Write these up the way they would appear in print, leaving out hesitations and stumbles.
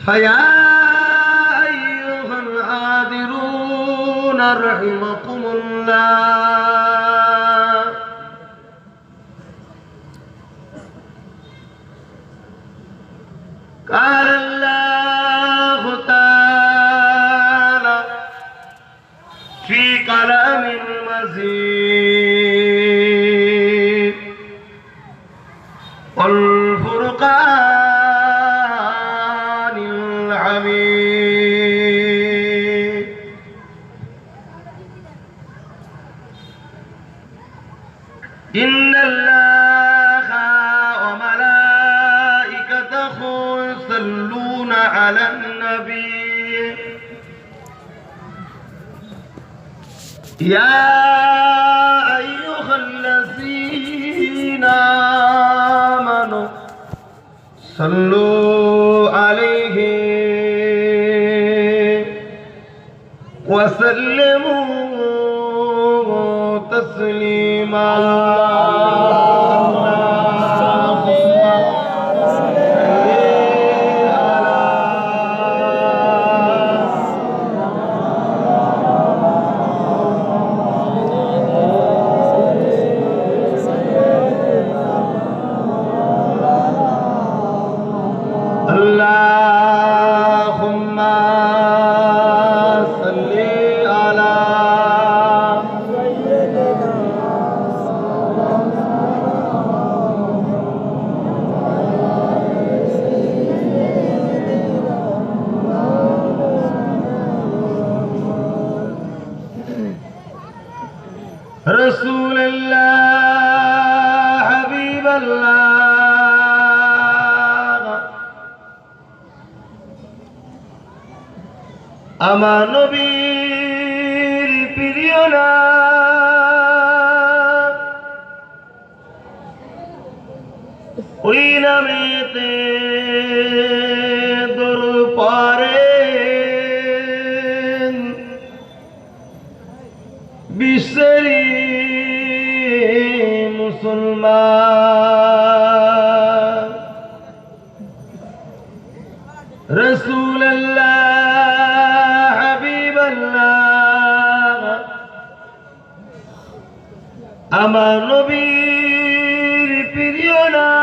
فيا أيها العاذرون رحمكم الله قال الله تعالى في كلام المزيد والفرقان الحميد إن الله وملائكته يصلون على النبي يا أيها الذين آمنوا صلوا عليه وسلموا تسليما اللهم صل على رسول الله حبيب الله আমার নবীর প্রিয় নাম ওই নামেতে দরুদ পড়েন বিশ্বেরই মুসলমান রাসূলুল্লাহ আমার নবীর প্রিয় নাম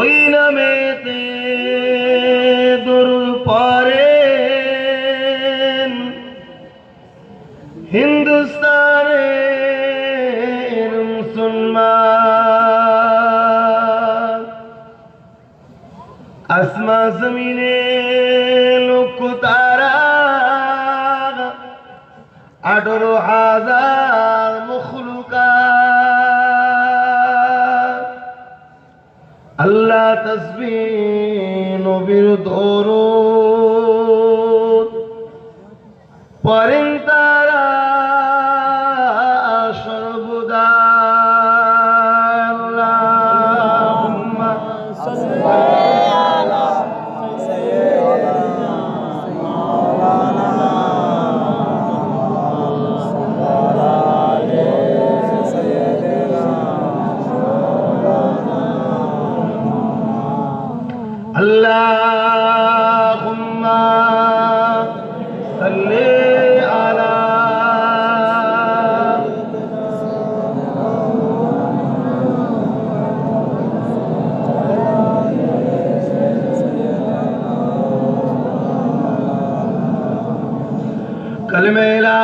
ওই নামেতে দরুদ পড়েন হিন্দুস্তানের মুসলমান আসমান জমিনে লক্ষ তারা 18,000 মখলুকাত আল্লাহ তাসবিহ নবীর দরুদ পড়েন তারা সর্বদা আল্লাহুম্মা সাল্লি আলা সাইয়্যিদিনা মাওলানা اللهم صل على كلمة لا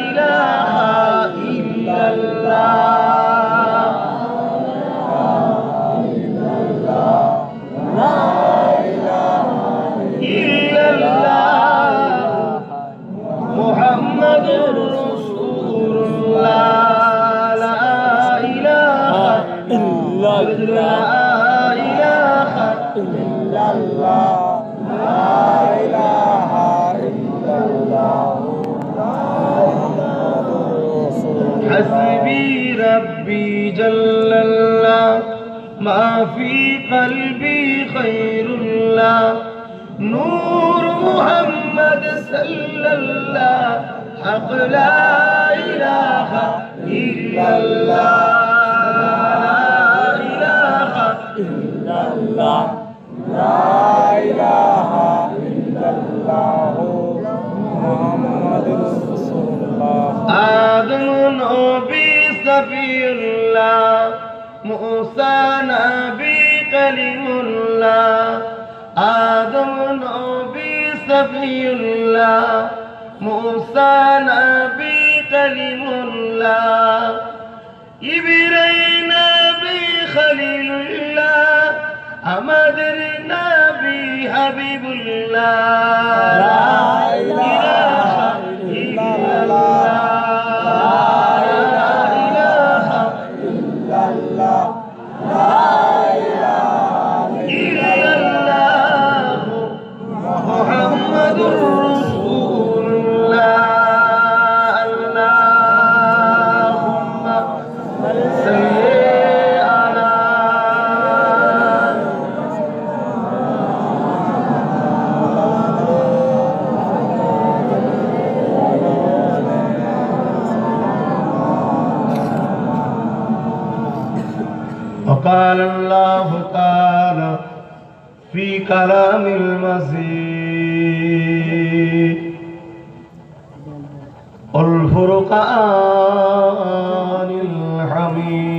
إله إلا الله لا إله إلا الله لا إله إلا الله حسبي ربي جل الله ما في قلبي خير الله نور محمد صلى الله حق لا إله إلا الله मूसा नबी कलीमुल्लाह, आदम नबी सफीउल्लाह, मूसा नबी कलीमुल्लाह, इब्राहीम नबी खलीलुल्लाह, আমাদের নবী হাবিবুল্লাহ। লা ইলাহা ইল্লাল্লাহ, লা ইলাহা ইল্লাল্লাহ, লা ইলাহা ইল্লাল্লাহ, মুহাম্মাদুর রাসূলুল্লাহ। আল্লাহুম্মা সাল্লি وقال الله تعالى في كلام المزيد والفرقان الحميد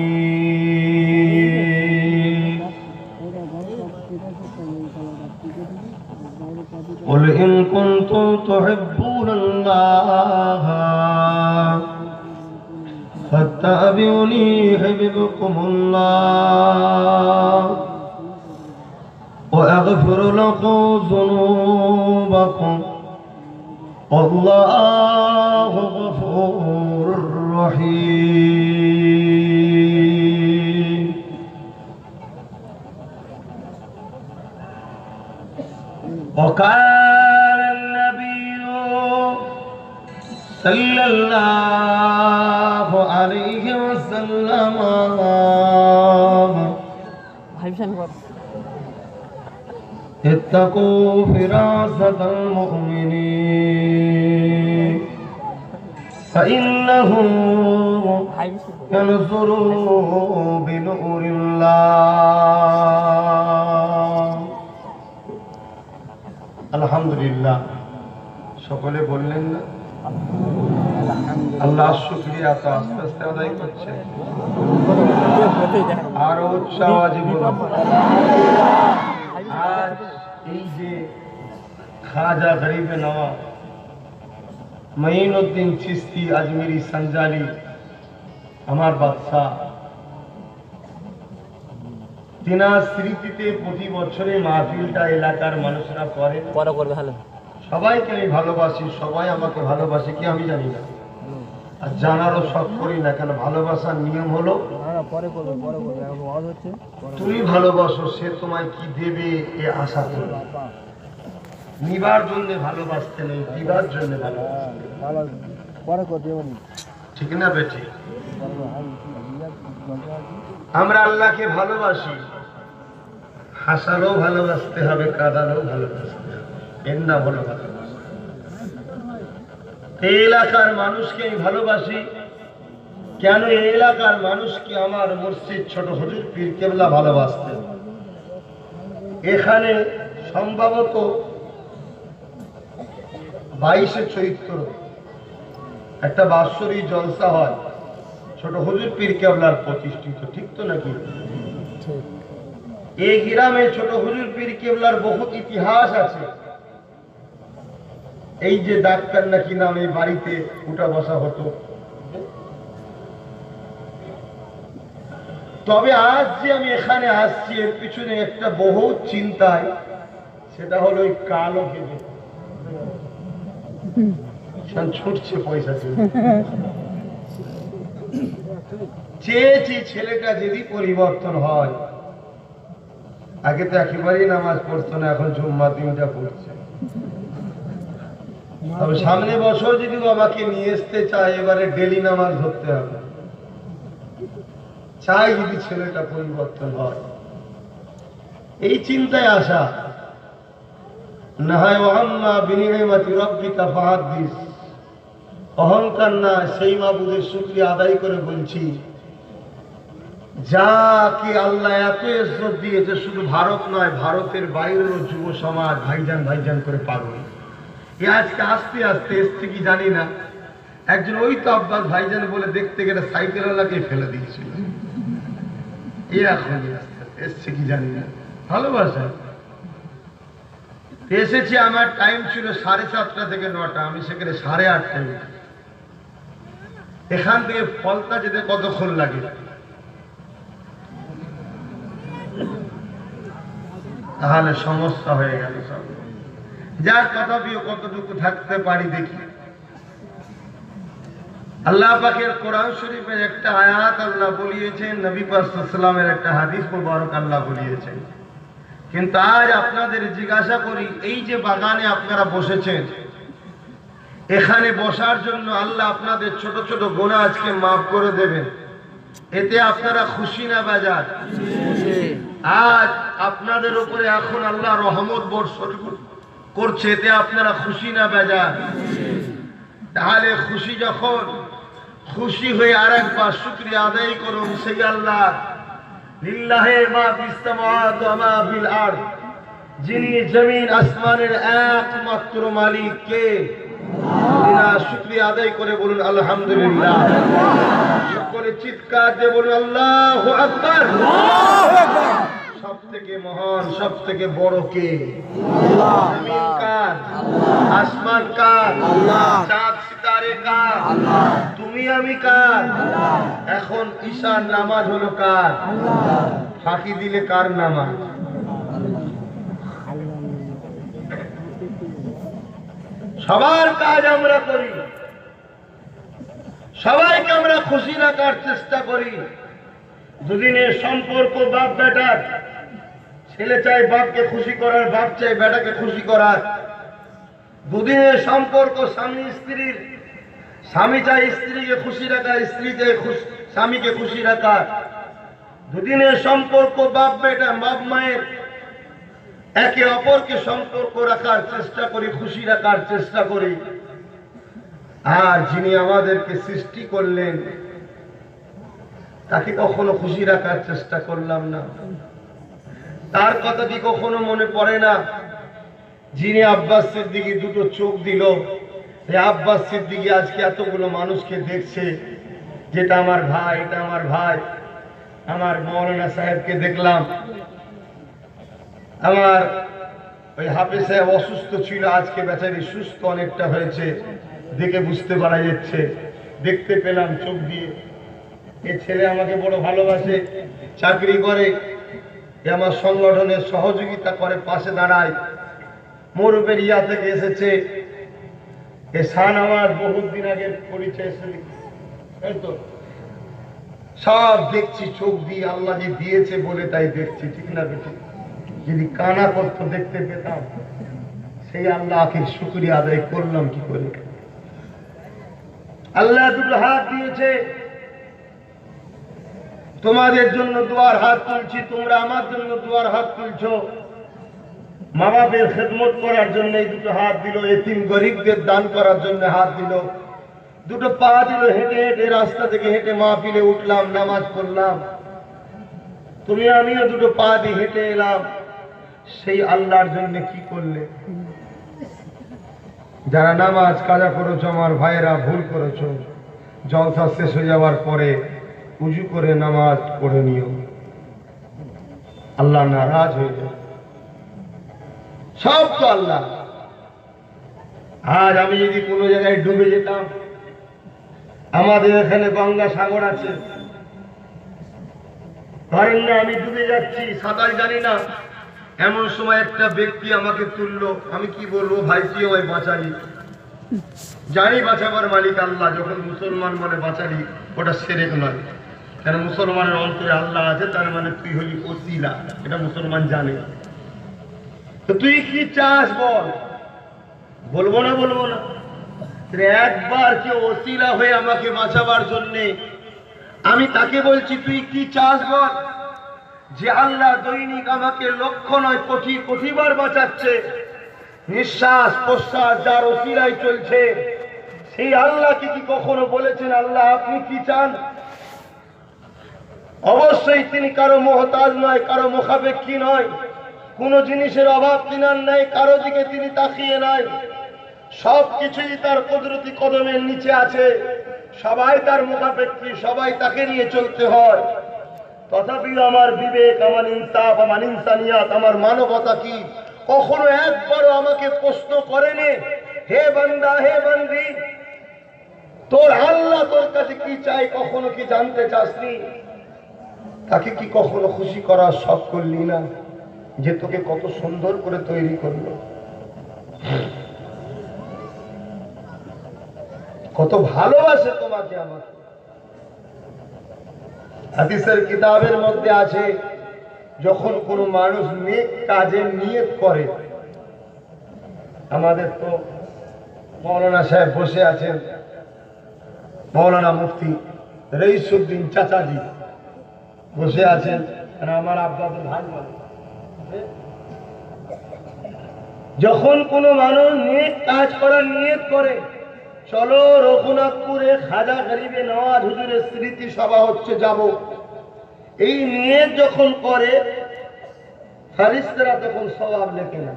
قل إن كنتم تحبون الله فاتبعوني يحببكم الله وأغفر لكم ذنوبكم والله غفور رحيم. وقال النبي صلى الله عليه وسلم اتقوا فراسة المؤمنين فإنه ينظر بنور الله. আলহামদুলিল্লাহ, সকলে বললেন না আল্লাহ শুকরিয়া? তো আস্তে আস্তে আদায় করছে, আরো উৎসাহ আজ বলুন। আর এই যে খাজা গরিবে নওয়াজ মঈনুদ্দিন চিশতি আজমিরি সঞ্জালি, আমার বাদশাহ, তিনার স্মৃতিতে প্রতি বছরে মাহফিলটা এলাকার মানুষরা করে। সবাইকে আমি ভালোবাসি, সবাই আমাকে ভালোবাসে কি আমি জানি না, আর জানারও শখ করি না, কেন ভালোবাসার নিয়ম হলো তুমি ভালোবাসো, সে তোমায় কি দেবে এ আশা করি। নিবার জন্য ভালোবাসতে নেই, দিবার জন্য ভালোবাসতে, ঠিক না বেটি? আমরা আল্লাহকে ভালোবাসি, হাসারও ভালোবাসতে হবে, কাঁদারও ভালোবাসতে হবে, এর নাম হলো ভালোবাসা। এই এলাকার মানুষকে আমি ভালোবাসি কেন? এই এলাকার মানুষকে আমার মুর্শিদ ছোট হুজুর পীর কেবলা ভালোবাসতেন। এখানে সম্ভবত 22শে চৈত্র একটা বাৎসরিক জলসা হয়, ছোট হুজুর পীর কেবলার প্রতিষ্ঠিত, ঠিক তো নাকি? এই গ্রামে ছোট হুজুর পীর কেবলার বহুত ইতিহাস আছে। এই যে ডাক্তার নাকি নামে বাড়িতে উঠা বসা হতো, তবে আজ যে আমি এখানে আসছি এর পিছনে একটা বহুত চিন্তায়, সেটা হলো ওই কালো ভেবে ছুটছে পয়সা চেয়েছি ছেলেটা যদি পরিবর্তন হয়। আগে তো একেবারেই নামাজ পড়তো না, এখন জুম্মা দিনটা পড়ছে। তবে সামনে বছর যদি আমাকে নিয়ে আসতে চায়, এবারে ডেলি নামাজ ধরতে হবে। চাই যদি ছেলেটা পরিবর্তন হয়, এই চিন্তায় আসা। না হয় ওয়াম্মা বিনিমাতি রাব্বিকা ফাহাদ্দিস, অহংকার না, সেই মাবুদের শুকরিয়া আদায় করে বলছি, যাকে আল্লাহ এত ইজ্জত দিয়েছে, শুধু ভারত নয় ভারতের বাইরেও যুব সমাজ ভাইজান ভাইজান করে পাগল। আজকে আস্তে আস্তে এসছে কি জানি না, একজন ওই তো আব্বাস ভাইজান বলে দেখতে গেলে সাইকেলওয়ালাকে ফেলে দিয়েছিল। এখন এসছে কি জানি না, ভালোবাসা। এসেছি, আমার টাইম ছিল 7:30 থেকে 9টা, আমি সেখানে 8:30টায়। এখান থেকে ফলতা যেতে কতক্ষণ লাগে? তাহলে সমস্যা হয়ে গেল সব। যার তথাপিও কতটুকু থাকতে পারি দেখি। আল্লাহ পাকের কোরআন শরীফের একটা আয়াত আল্লাহ বলিয়েছেন, নবী পাক সাল্লাল্লাহু আলাইহি ওয়াসাল্লামের একটা হাদিস মুবারক আল্লাহ বলিয়েছেন। কিন্তু আজ আপনাদের জিজ্ঞাসা করি, এই যে বাগানে আপনারা বসেছেন, এখানে বসার জন্য আল্লাহ আপনাদের ছোট ছোট গুনাহ আজকে মাফ করে দেবেন, এতে আপনারা খুশি না বেজার? আজ আপনাদের উপরে এখন আল্লাহ রহমত বর্ষণ করছে, এতে আপনারা খুশি না বেজার? তাহলে খুশি যখন, খুশি হয়ে আরেকবার শুকরিয়া আদায় করুন সেই আল্লাহ, লিল্লাহি মা ফিস সামাওয়াতি ওয়া মা ফিল আরদ, যিনি জমিন আসমানের একমাত্র মালিক। কে? আল্লাহ। শুকরিয়া আদায় করে বলুন আলহামদুলিল্লাহ। সকলে চিৎকার দিয়ে বলুন আল্লাহু আকবার। সব থেকে মহান, সব থেকে বড় কে? আল্লাহ। জমিন কার? আল্লাহ। আসমান কার? আল্লাহ। চাঁদ সিতারে কার? আল্লাহ। তুমি আমি কার? আল্লাহ। এখন ঈশার নামাজ হলো কার? আল্লাহ। ফাঁকি দিলে কার নামাজ? সবার কাজ আমরা করি, সবাইকে আমরা খুশি রাখার চেষ্টা করি। দুদিনের সম্পর্ক বাপ বেটার, ছেলে চাই বাপকে খুশি করার, বাপ চাই বেটাকে খুশি করার। দুদিনের সম্পর্ক স্বামী স্ত্রীর, স্বামী চাই স্ত্রীকে খুশি রাখা, স্ত্রী চাই স্বামীকে খুশি রাখা। দুদিনের সম্পর্ক বাপ বেটা, বাপ মায়ের, একে অপরকে সম্পর্ক রাখার চেষ্টা করি, খুশি রাখার চেষ্টা করি। আর যিনি আমাদেরকে সৃষ্টি করলেন তাকে কখনো খুশি রাখার চেষ্টা করলাম না, তার কথা কি কখনো মনে পড়ে না? যিনি আব্বাস সিদ্দিকী দুটো চোখ দিল, এই আব্বাস সিদ্দিকী আজকে এতগুলো মানুষকে দেখছে, যেটা আমার ভাই, এটা আমার ভাই। আমার মৌলানা সাহেবকে দেখলাম, আমার ওই হাফেজ সাহেব অসুস্থ ছিল, আজকে বেচারি সুস্থ অনেকটা হয়েছে, দেখে বুঝতে পারা যাচ্ছে, দেখতে পেলাম চোখ দিয়ে। এ ছেলে আমাকে বড় ভালোবাসে, চাকরি করে, আমার সংগঠনের সহযোগিতা করে, পাশে দাঁড়ায়। মুরুবের ইয়া থেকে এসেছে, এ শান আমার বহুত দিন আগের পরিচয়, তো সব দেখছি চোখ দিয়ে, আল্লাহ যে দিয়েছে বলে তাই দেখছি, ঠিক না বেশি? যদি কানা করতো দেখতে পেতাম, সেই আল্লাহকে শুকরিয়া আদায় করলাম কি করে? আল্লাহ দুটো হাত দিয়েছে, তোমাদের জন্য দুয়ার হাত তুলছি, তোমরা আমার জন্য দুয়ার হাত তুলছো। মা বাপের খেদমত করার জন্য এই দুটো হাত দিল, এতিম গরিবদের দান করার জন্য হাত দিল, দুটো পা দিল, হেঁটে হেঁটে রাস্তা থেকে হেঁটে মাহফিলে উঠলাম, নামাজ পড়লাম। তুমি আমিও দুটো পা দিয়ে হেঁটে এলাম, সেই আল্লাহর জন্য কি করলে? যারা নামাজ কাজা করেছো আমার ভাইয়েরা, ভুল করেছো, জলসা শেষ হয়ে যাওয়ার পরে উজু করে নামাজ পড়ে নিও, আল্লাহ নারাজ হয়ে যায়। সব তো আল্লাহ। আজ আমি যদি কোনো জায়গায় ডুবে যেতাম, আমাদের এখানে গঙ্গা সাগর আছে, ধরেন না আমি ডুবে যাচ্ছি, সাঁতার জানি না, এমন সময় একটা ব্যক্তি আমাকে তুললো, আমি কি বলবো? ভাই তুই আমায় বাঁচালি। জানি বাঁচাবার মালিক আল্লাহ, যখন মুসলমান বলে বাঁচালি, ওটা শিরক নয়। কারণ মুসলমানের অন্তরে আল্লাহ আছে, তার মানে তুই হলি ওসিলা, এটা মুসলমান জানে। তো তুই কি চাস বল? বলবো না, বলবো না। একবার কেউ ওসিলা হয়ে আমাকে বাঁচাবার জন্যে, আমি তাকে বলছি তুই কি চাস বল? যে আল্লাহ দৈনিক আমাকে লক্ষ নয় কোটি কোটিবার বাঁচাচ্ছে, নিঃশ্বাস প্রশ্বাস যার ওসিলায় চলছে, সেই আল্লাহকে কি কখনো বলেছেন আল্লাহ আপনি কি চান? অবশ্যই তিনি কারো মোহতাজ নয়, কারো মুখাপেক্ষী নয়, কোন জিনিসের অভাব তিনার নাই, কারো দিকে তিনি তাকিয়ে নাই, সবকিছুই তার কুদরতি কদমের নিচে আছে। সবাই তার মুখাপেক্ষী, সবাই তাকে নিয়ে চলতে হয়। তথাপি আমার বিবেক, আমার ইনসাফ, আমার ইনসানিয়াত, আমার মানবতা কি কখনো একবারও আমাকে প্রশ্ন করেনি, হে বান্দা, হে বান্দি, তোর আল্লাহ তোর কাছে কি চাই কখনো কি জানতে চাসনি? তাকে কি কখনো খুশি করার শখ করলি না, যে তোকে কত সুন্দর করে তৈরি করলো, কত ভালোবাসে তোমাকে আমাকে। হাদিসের কিতাবের মধ্যে আছে, যখন কোনো মানুষ নেক কাজে নিয়ত করে, আমাদের তো মৌলানা সাহেব বসে আছেন, মৌলানা মুফতি রইসুদ্দিন চাচাজি বসে আছেন, আমার আব্বাদের ভাই বলে, যখন কোনো মানুষ নেক কাজ করার নিয়ত করে, চলো রঘুনাথপুরে খাজা গরিবে নওয়াজ হুজুরের স্মৃতি সভা হচ্ছে, যাব, এই নিয়ত যখন করে, ফেরেশতারা তখন সওয়াব লেখে না।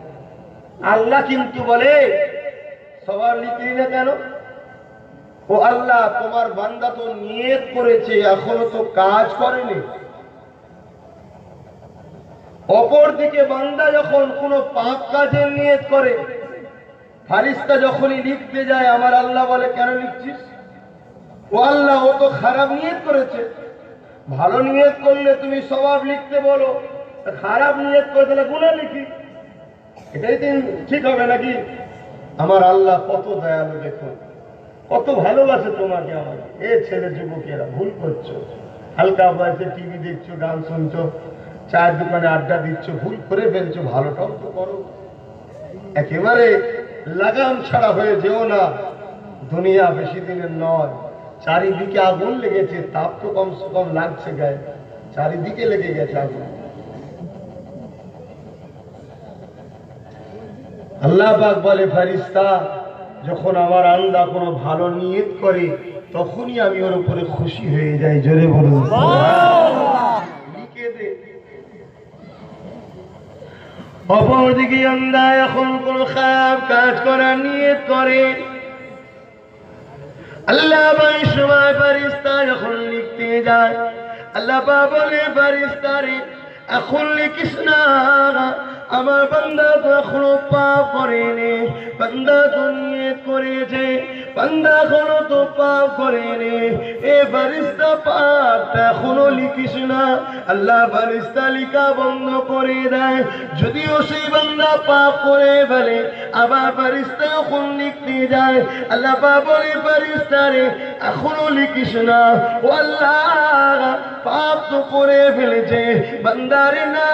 আল্লাহ কিন্তু বলে, সওয়াব লিখলি না কেন? ও আল্লাহ, তোমার বান্দা তো নিয়ত করেছে, এখনো তো কাজ করেনি। অপরদিকে বান্দা যখন কোনো পাপ কাজের নিয়ত করে, ফেরেশতা যখনই লিখতে যায়, আমার আল্লাহ বলে, কেন লিখছিস? ও আল্লাহ, ও তো খারাপ নিয়ত করেছে। ভালো নিয়ত করলে তুমি সওয়াব লিখতে বলো, খারাপ নিয়ত করে তাহলে গুনাহ লিখি, এটাই তো ঠিক হবে নাকি? আমার আল্লাহ কত দয়ালু, দেখো কত ভালোবাসে তোমাকে আমাকে। এ ছেলে যুবকেরা, ভুল করছো, হালকা বয়সে টিভি দেখছো, গান শুনছো, চায়ের দোকানে আড্ডা দিচ্ছ, ভুল করে ফেলছো, ভালোটাও তো করো। একেবারে লাগাম ছাড়া হয়ে যেও না, দুনিয়া বেশি দিনের নয়। চারিদিকে আগুন লেগেছে, তাপ তো কমসে কম লাগছে গায়ে, চারিদিকে লেগে গেছে আগুন। আল্লাহ পাক বলে, ফেরেশতা যখন আমার আল্লাহ কোনো ভালো নিয়ত করে, তখনই আমি ওর উপরে খুশি হয়ে যাই। জোরে বলুন লিখে দে। অপরদিকে আল্লাহ এখন কোনো খারাপ কাজ করার নিয়ত করে, আল্লাহ এই সময় ফেরেশতা যখন লিখতে যায়, আল্লাহ পাক বলে, ফেরেশতারে এখন লিখিস না, আমার বান্দা তো এখনো পাপ করেনি, বান্দা তো নিয়ত করেছে, বান্দা এখনো তো পাপ করেনি। এ ফেরেশতা পাপটা এখনো লিখিস না। আল্লাহ ফেরেশতা লিখা বন্ধ করে দেয়। যদিও সেই বান্দা পাপ করে ফেলে, আবার ফেরেশতা যখন লিখতে যায়, আল্লাহ পাক বলে, ফেরেশতারে এখনো লিখিস না। ও আল্লাহ, পাপ তো করে ফেলেছে, বান্দারে না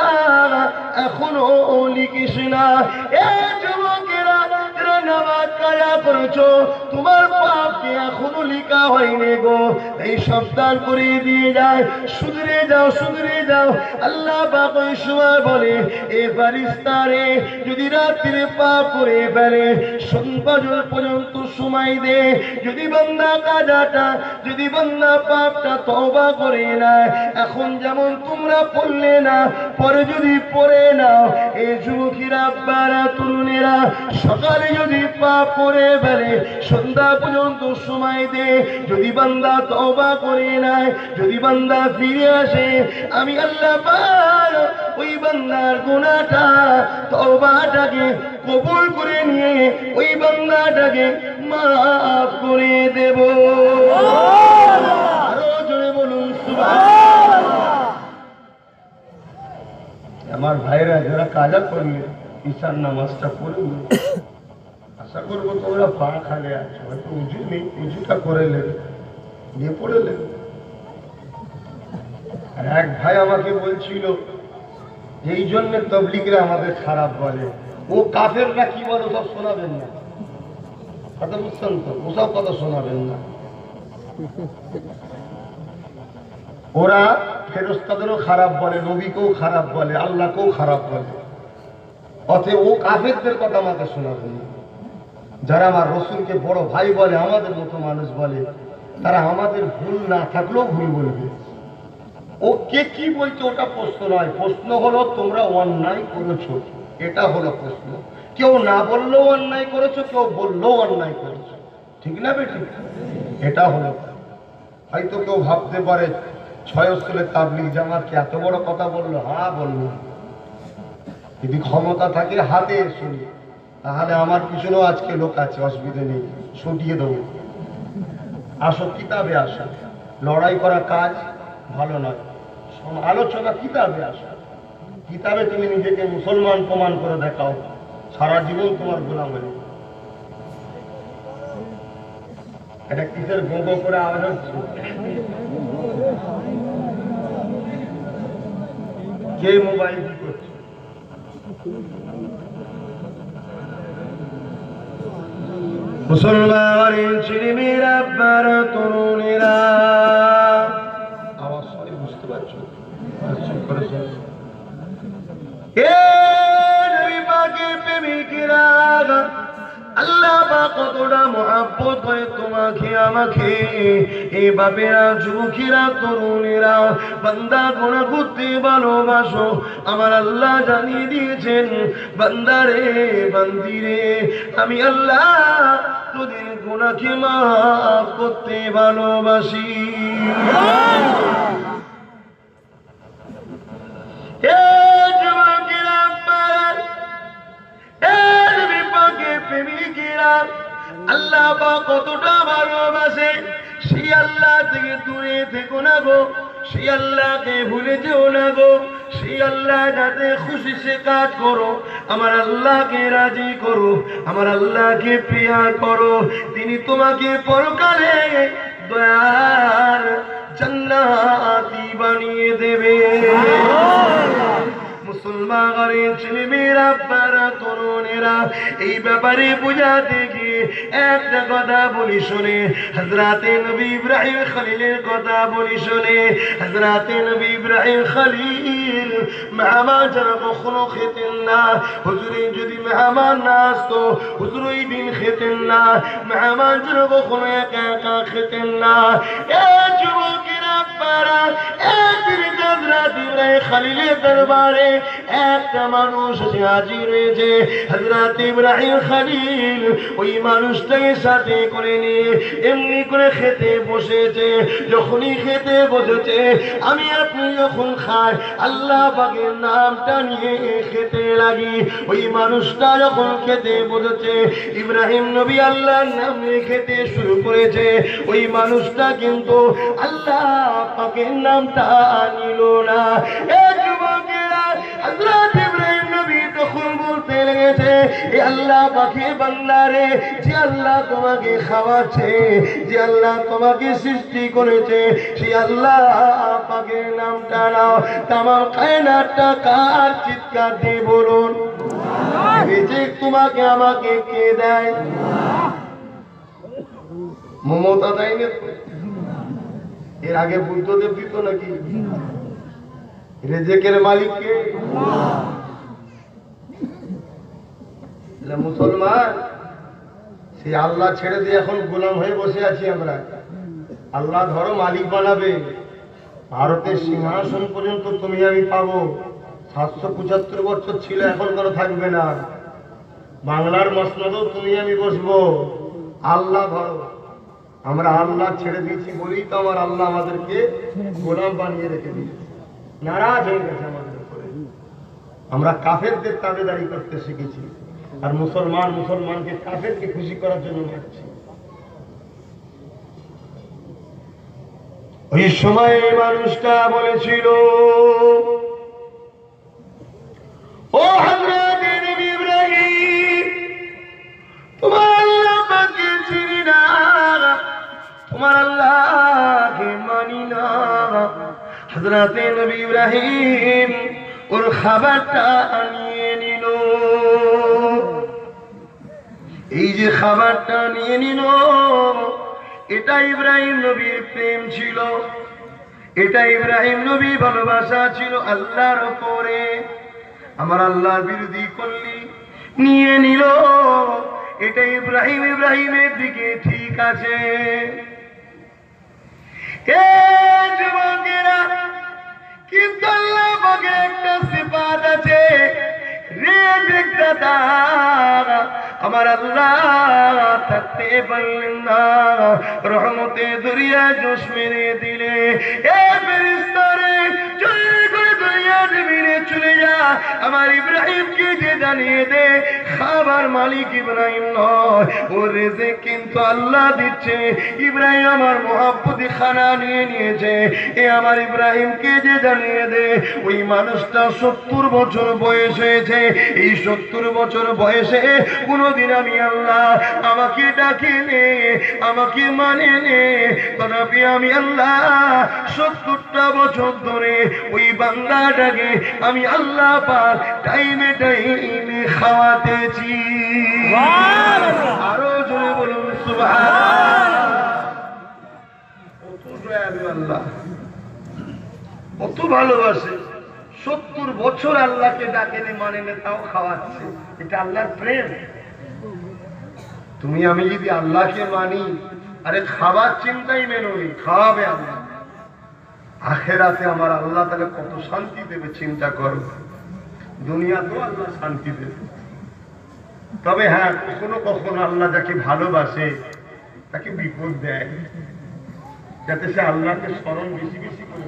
এখনো লিখিস না। এ যুবকেরা, যারা নামাজ কাজা করেছো, তোমার পাপকে এখনো লিখা হয়নি গো। এই সাবধান করে দিয়ে যায়, সুধরে যাও, সুধরে যাও। আল্লাহ পাক ওই সময় বলে, এ ফেরেশতারে যদি রাত্রে পাপ করে ফেলে, সন্ধ্যা পর্যন্ত সময় দে। যদি বান্দা কাজাটা, যদি বান্দা পাপটা তওবা করে নেয়, এখন যেমন তোমরা পড়লে না, পরে যদি পড়ে নাও, এই যুবকেরা, আব্বারা, তরুণেরা, সকালে যদি পাপ করে ফেলে, সন্ধ্যা পর্যন্ত সময় দে। যদি বান্দা তওবা করে নেয়, যদি বান্দা ফিরে আসে, আমি আল্লাহ পাক ওই বান্দার গুনাহটা, তওবাটাকে কবুল করে নিয়ে ওই বান্দাটাকে মাফ করে দেব। আরো জোরে বলুন সুবহানাল্লাহ। আমার ভাইরা যারা কাজা করলে, ঈশার নামাজটা পড়ে আশা করবো তোমরা পা খালে আছো, হয়তো উজু নেই, উজুটা করে নেবে, নিয়ে পড়ে নেবে। আর এক ভাই আমাকে বলছিল, এই জন্য তবলিগরা আমাদের খারাপ বলে। ও কাফেররা কি বলে সব শোনাবেন না, কথা বুঝছেন তো? ওসব কথা শোনাবেন না। ওরা ফেরেশতাদেরও খারাপ বলে, নবীকেও খারাপ বলে, আল্লাহকেও খারাপ বলে। অতএব ও কাফেরদের কথা আমাকে শোনাবেন না। যারা আমার রসুলকে বড় ভাই বলে, আমাদের মতো মানুষ বলে, তারা আমাদের ভুল না থাকলেও ভুল বলবে। ও কে কি বলছে ওটা প্রশ্ন নয়, প্রশ্ন হলো তোমরা অন্যায় করেছো, এটা হলো প্রশ্ন। কেউ না বললেও অন্যায় করেছো, কেউ বললেও অন্যায় করেছো, ঠিক না বেটি? এটা হলো। হয়তো কেউ ভাবতে পারে ছয় স্থলে তাবলিগ জামাত কি এত বড় কথা বললো? হ্যাঁ বললো। যদি ক্ষমতা থাকে হাতে শুনি, তাহলে আমার পিছনেও আজকে লোক আছে, অসুবিধা নেই, ছুটিয়ে দেবো। আসো কিতাবে আসো, লড়াই করা কাজ ভালো নয়, আলোচনা কিতাবে আসো। কিতাবে তুমি নিজেকে মুসলমান প্রমাণ করে দেখাও, সারা জীবন তোমার গোলাম হয়ে। এটা কিসের গোগো করে আওয়াজ হচ্ছে? কে মোবাইল কি করছে? মুসলমানের ছেলেমেয়েরা, আপনারা তরুণেরা, আওয়াজ সবাই বুঝতে পারছো? আল্লাহ পাক কতটা মহব্বত হয় তোমাকে আমাকে। এই বাপেরা, যুবকেরা, তরুণেরা, বান্দা গুনাহ করতে ভালোবাসো। আমার আল্লাহ জানিয়ে দিয়েছেন, বান্দারে বান্দিরে, আমি আল্লাহ তোদের গুনাহকে মাফ করতে ভালোবাসি। আল্লাহ কতটা ভালোবাসে, সেই আল্লাহ থেকে দূরে থেকো না গো, সেই আল্লাহকে ভুলে যেও না গো। সেই আল্লাহ যাতে খুশি সে কাজ করো, আমার আল্লাহকে রাজি করো, আমার আল্লাহকে প্রিয় করো। তিনি তোমাকে পরকালে দয়ার জান্নাতি বানিয়ে দেবে। মুসলমানের ছেলেমেয়েরা, আপনারা তরুণেরা, এই ব্যাপারে বুঝাতে গিয়ে একটা কথা বলি শোনে। হযরতে নবী ইব্রাহিম খলিলের কথা বলি শোনে। হযরতে নবী ইব্রাহিম খলিল মেহমান যারা কখনো খেতেন না। হুজুরে যদি মেহমান না আসতো, হুজুর ওই দিন খেতেন না। মেহমান যারা কখনো একা একা খেতেন না। এ যুবকেরা, আপনারা একদিন হযরত ইব্রাহিম খলিলের দরবারে একটা মানুষ হাজির হয়েছে। হযরত ইব্রাহিম খলিল ওই মানুষটাকে সাথে করে নিয়ে এমনি করে খেতে বসেছে। যখনই খেতে বসেছে, আমি আপনি যখন খাই, আল্লাহ পাকের নামটা নিয়ে খেতে লাগি। ওই মানুষটা যখন খেতে বসেছে, ইব্রাহিম নবী আল্লাহর নাম নিয়ে খেতে শুরু করেছে। ওই মানুষটা কিন্তু আল্লাহ পাকের নামটা নিল না। এ যুবকেরা, হযরত ইব্রাহিম নবী তখন বলতে লেগেছে, এ আল্লাহ পাকের বান্দা রে, যে আল্লাহ তোমাকে খাওয়াচ্ছে, যে আল্লাহ তোমাকে সৃষ্টি করেছে, সেই আল্লাহ পাকের নামটা নাও। তামাম কায়নাতটা কার চিৎকার দিয়ে বলুন? রিজিক তোমাকে আমাকে কে দেয়? মমতা দেয় না? এর আগে বুদ্ধদেব দিত নাকি? রিজিকের মালিক কে? মুসলমান, সেই আল্লাহ ছেড়ে দিয়ে এখন গোলাম হয়ে বসে আছি আমরা। আল্লাহ ধরো মালিক বানাবে, ভারতের সিংহাসন পর্যন্ত তুমি আমি পাবো। 775 বছর ছিল, এখন কোনো থাকবে না। বাংলার মসনদেও তুমি আমি বসবো। আল্লাহ ধরো, আমরা আল্লাহ ছেড়ে দিয়েছি বলেই তো আমার আল্লাহ আমাদেরকে গোলাম বানিয়ে রেখে দিয়েছে। নারাজ হয়ে গেছে আমাদের উপরে। আমরা কাফেরদের তাবেদারি করতে শিখেছি, আর মুসলমানকে কাফেরকে খুশি করার জন্য মারছি। ওই সময় মানুষটা বলেছিল, ও হযরত নবী ইব্রাহিম, তোমার আল্লাহকে চিনি না, তোমার আল্লাহকে মানি না। হযরত নবী ইব্রাহিম ওর খাবারটা নিয়ে নিল। এই যে খাবারটা নিয়ে নিল, এটা ইব্রাহিম নবীর প্রেম ছিল, এটা ইব্রাহিম নবী ভালোবাসা ছিল আল্লাহর উপরে। আমার আল্লাহর বিরোধী করলি নিয়ে নিল, এটা ইব্রাহিমের দিকে ঠিক আছে। যুবকেরা, কিন্তু আল্লাহ পাকের একটা সিফাত আছে, রেজিক দাতা। আমার আল্লাহ থাকতে পারলেন না, রহমতে দরিয়া জোশ মেরে দিলে, এ ফেরেশতারে চলে করে দরিয়া জমিনে চলে যা, আমার ইব্রাহিমকে যে জানিয়ে দে খাবার মালিক ইব্রাহিম নয়, ওর রিজিক কিন্তু আল্লাহ দিচ্ছে। ইব্রাহিম আমার মহব্বতে খানা নিয়ে নিয়েছে, এ আমার ইব্রাহিমকে যে জানিয়ে দে ওই মানুষটা 70 বছর বয়স হয়েছে, এই 70 বছর বয়সে কোনদিন আমি আল্লাহ আমাকে ডাকে নে, আমাকে মানে নে, তথাপি আমি আল্লাহ 70টা বছর ধরে ওই বান্দাটাকে আমি আল্লাহ পাক টাইমে টাইমে খাওয়াতেছি। আরো জোরে বলুন সুবহানাল্লাহ। কত ভালোবাসে, 70 বছর আল্লাহকে ডাকেনে মানে না, তাও খাওয়াচ্ছে। এটা আল্লাহর প্রেম। তুমি আমি যদি আল্লাহকে মানি, আরে খাবার চিন্তাই মেনোনি, খাওয়াবে আল্লাহ। আখেরাতে আমার আল্লাহ তাহলে কত শান্তি দেবে চিন্তা করো। দুনিয়াতেও আল্লাহ শান্তি দেবে। তবে হ্যাঁ, কখনো কখনো আল্লাহ যাকে ভালোবাসে তাকে বিপদ দেয়, যাতে সে আল্লাহকে স্মরণ বেশি বেশি করে।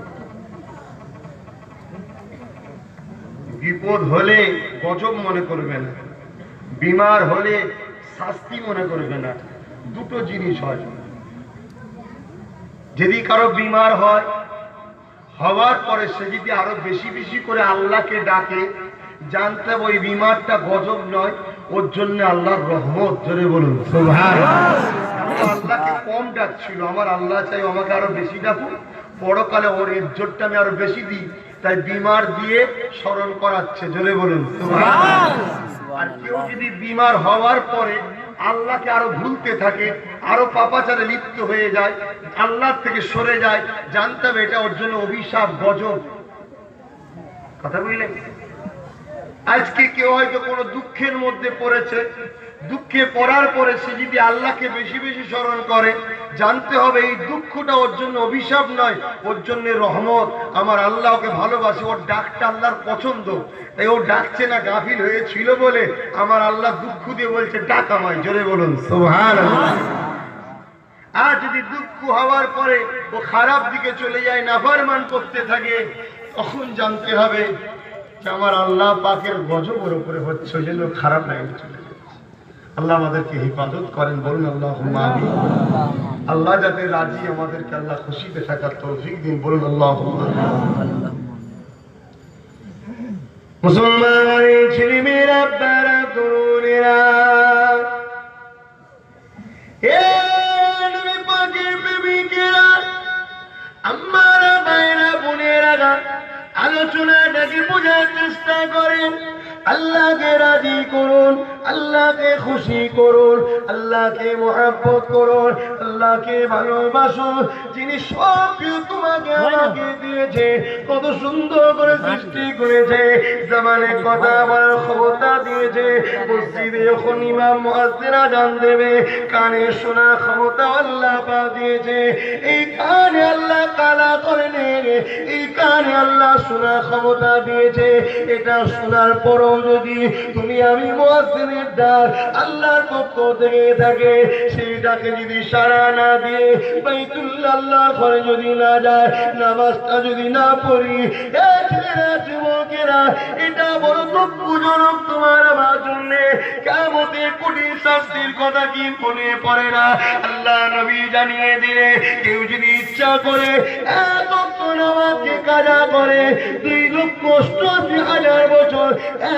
বিপদ হলে গজব মনে করবে না, বিমার হলে শাস্তি মনে করবে না। দুটো জিনিস হয়। যদি কারো বিমার হয়, হওয়ার পরে সে যদি আরো বেশি বেশি করে আল্লাহকে ডাকে, জানতে হবে ওই বিমারটা গজব নয়, ওর জন্য আল্লাহর রহমত। জোরে বলুন সুবহানাল্লাহ। আল্লাহকে কম ডাকছিল, আমার আল্লাহ চাই আমাকে আরো বেশি ডাকুন, পরকালে ওর ইজ্জতটা আমি আরো বেশি দিই, তাই বিমার দিয়ে স্মরণ করাচ্ছে। জোরে বলুন সুবহানাল্লাহ। আর কেউ যদি বিমার হওয়ার পরে আল্লাহকে আরো ভুলতে থাকে, আরো পাপাচারে লিপ্ত হয়ে যায়, আল্লাহ থেকে সরে যায়, জানতে হবে এটা ওর জন্য অভিশাপ, গজব। কথা বুঝলেন? আজকে কেউ হয়তো কোনো দুঃখের মধ্যে পড়েছে, দুঃখে পড়ার পরে সে যদি আল্লাহকে বেশি বেশি স্মরণ করে, জানতে হবে এই দুঃখটা ওর জন্য অভিশাপ নয়, ওর জন্য রহমত। আমার আল্লাহ ওকে ভালোবাসে, ওর ডাকটা আল্লাহর পছন্দ, তাই ও ডাকছে না গাফিল হয়েছিল বলে আমার আল্লাহ দুঃখ দিয়ে বলছে ডাক আমায়। জোরে বলুন সুবহানাল্লাহ। আর যদি দুঃখ হওয়ার পরে ও খারাপ দিকে চলে যায়, নাফরমান করতে থাকে, তখন জানতে হবে যে আমার আল্লাহ পাকের গজব ওর উপরে হচ্ছে, ওই জন্য খারাপ লাইনে চলে যাচ্ছে। আল্লাহ আমাদেরকে হেফাজত করেন, বলুন আল্লাহুম্মা আমিন। আল্লাহ যাতে রাজি, আমাদেরকে আল্লাহ খুশিতে থাকার তৌফিক দিন, বলুন আল্লাহুম্মা আমিন। মুসলমানের ছেলেমেয়েরা, আব্বারা, তরুণেরা, এ নবী পাকের প্রেমিকেরা, আম্মারা, ভাইরা, বোনেরা, আলোচনাটাকে বোঝার চেষ্টা করেন। আল্লাহকে রাজি করুন, আল্লাহকে খুশি করুন, আল্লাহকে মহব্বত করুন, আল্লাহকে ভালোবাসুন। যিনি সব কিছু তোমাকে আমাকে দিয়েছে, কত সুন্দর করে সৃষ্টি করেছে, জবানে কথা বলার ক্ষমতা দিয়েছে, মসজিদে যখন ইমাম মুয়াজ্জিন আযান দেবে কানে শোনার ক্ষমতা আল্লাহ পাক দিয়েছে। এই কানে আল্লাহ কালা করে নেই, এই কানে আল্লাহ শোনার ক্ষমতা দিয়েছে। এটা শোনার পরও যদি তুমি আমি মুয়াজ্জিনের ডাক আল্লাহর পক্ষ থেকে থাকে, সেই ডাকে যদি সাড়া না দিয়ে বাইতুল্লাহ আল্লাহর ঘরে যদি না যায়, নামাজটা যদি না পড়ি, এ ছেলেরা, যুবকেরা, এটা বড় দুঃখজনক তোমার আমার জন্য। কিয়ামতের কঠিন শাস্তির কথা কি মনে পড়ে না? আল্লাহ নবী জানিয়ে দিলে, কেউ যদি ইচ্ছা করে এত নামাজকে কাজা করে 2,80,000 বছর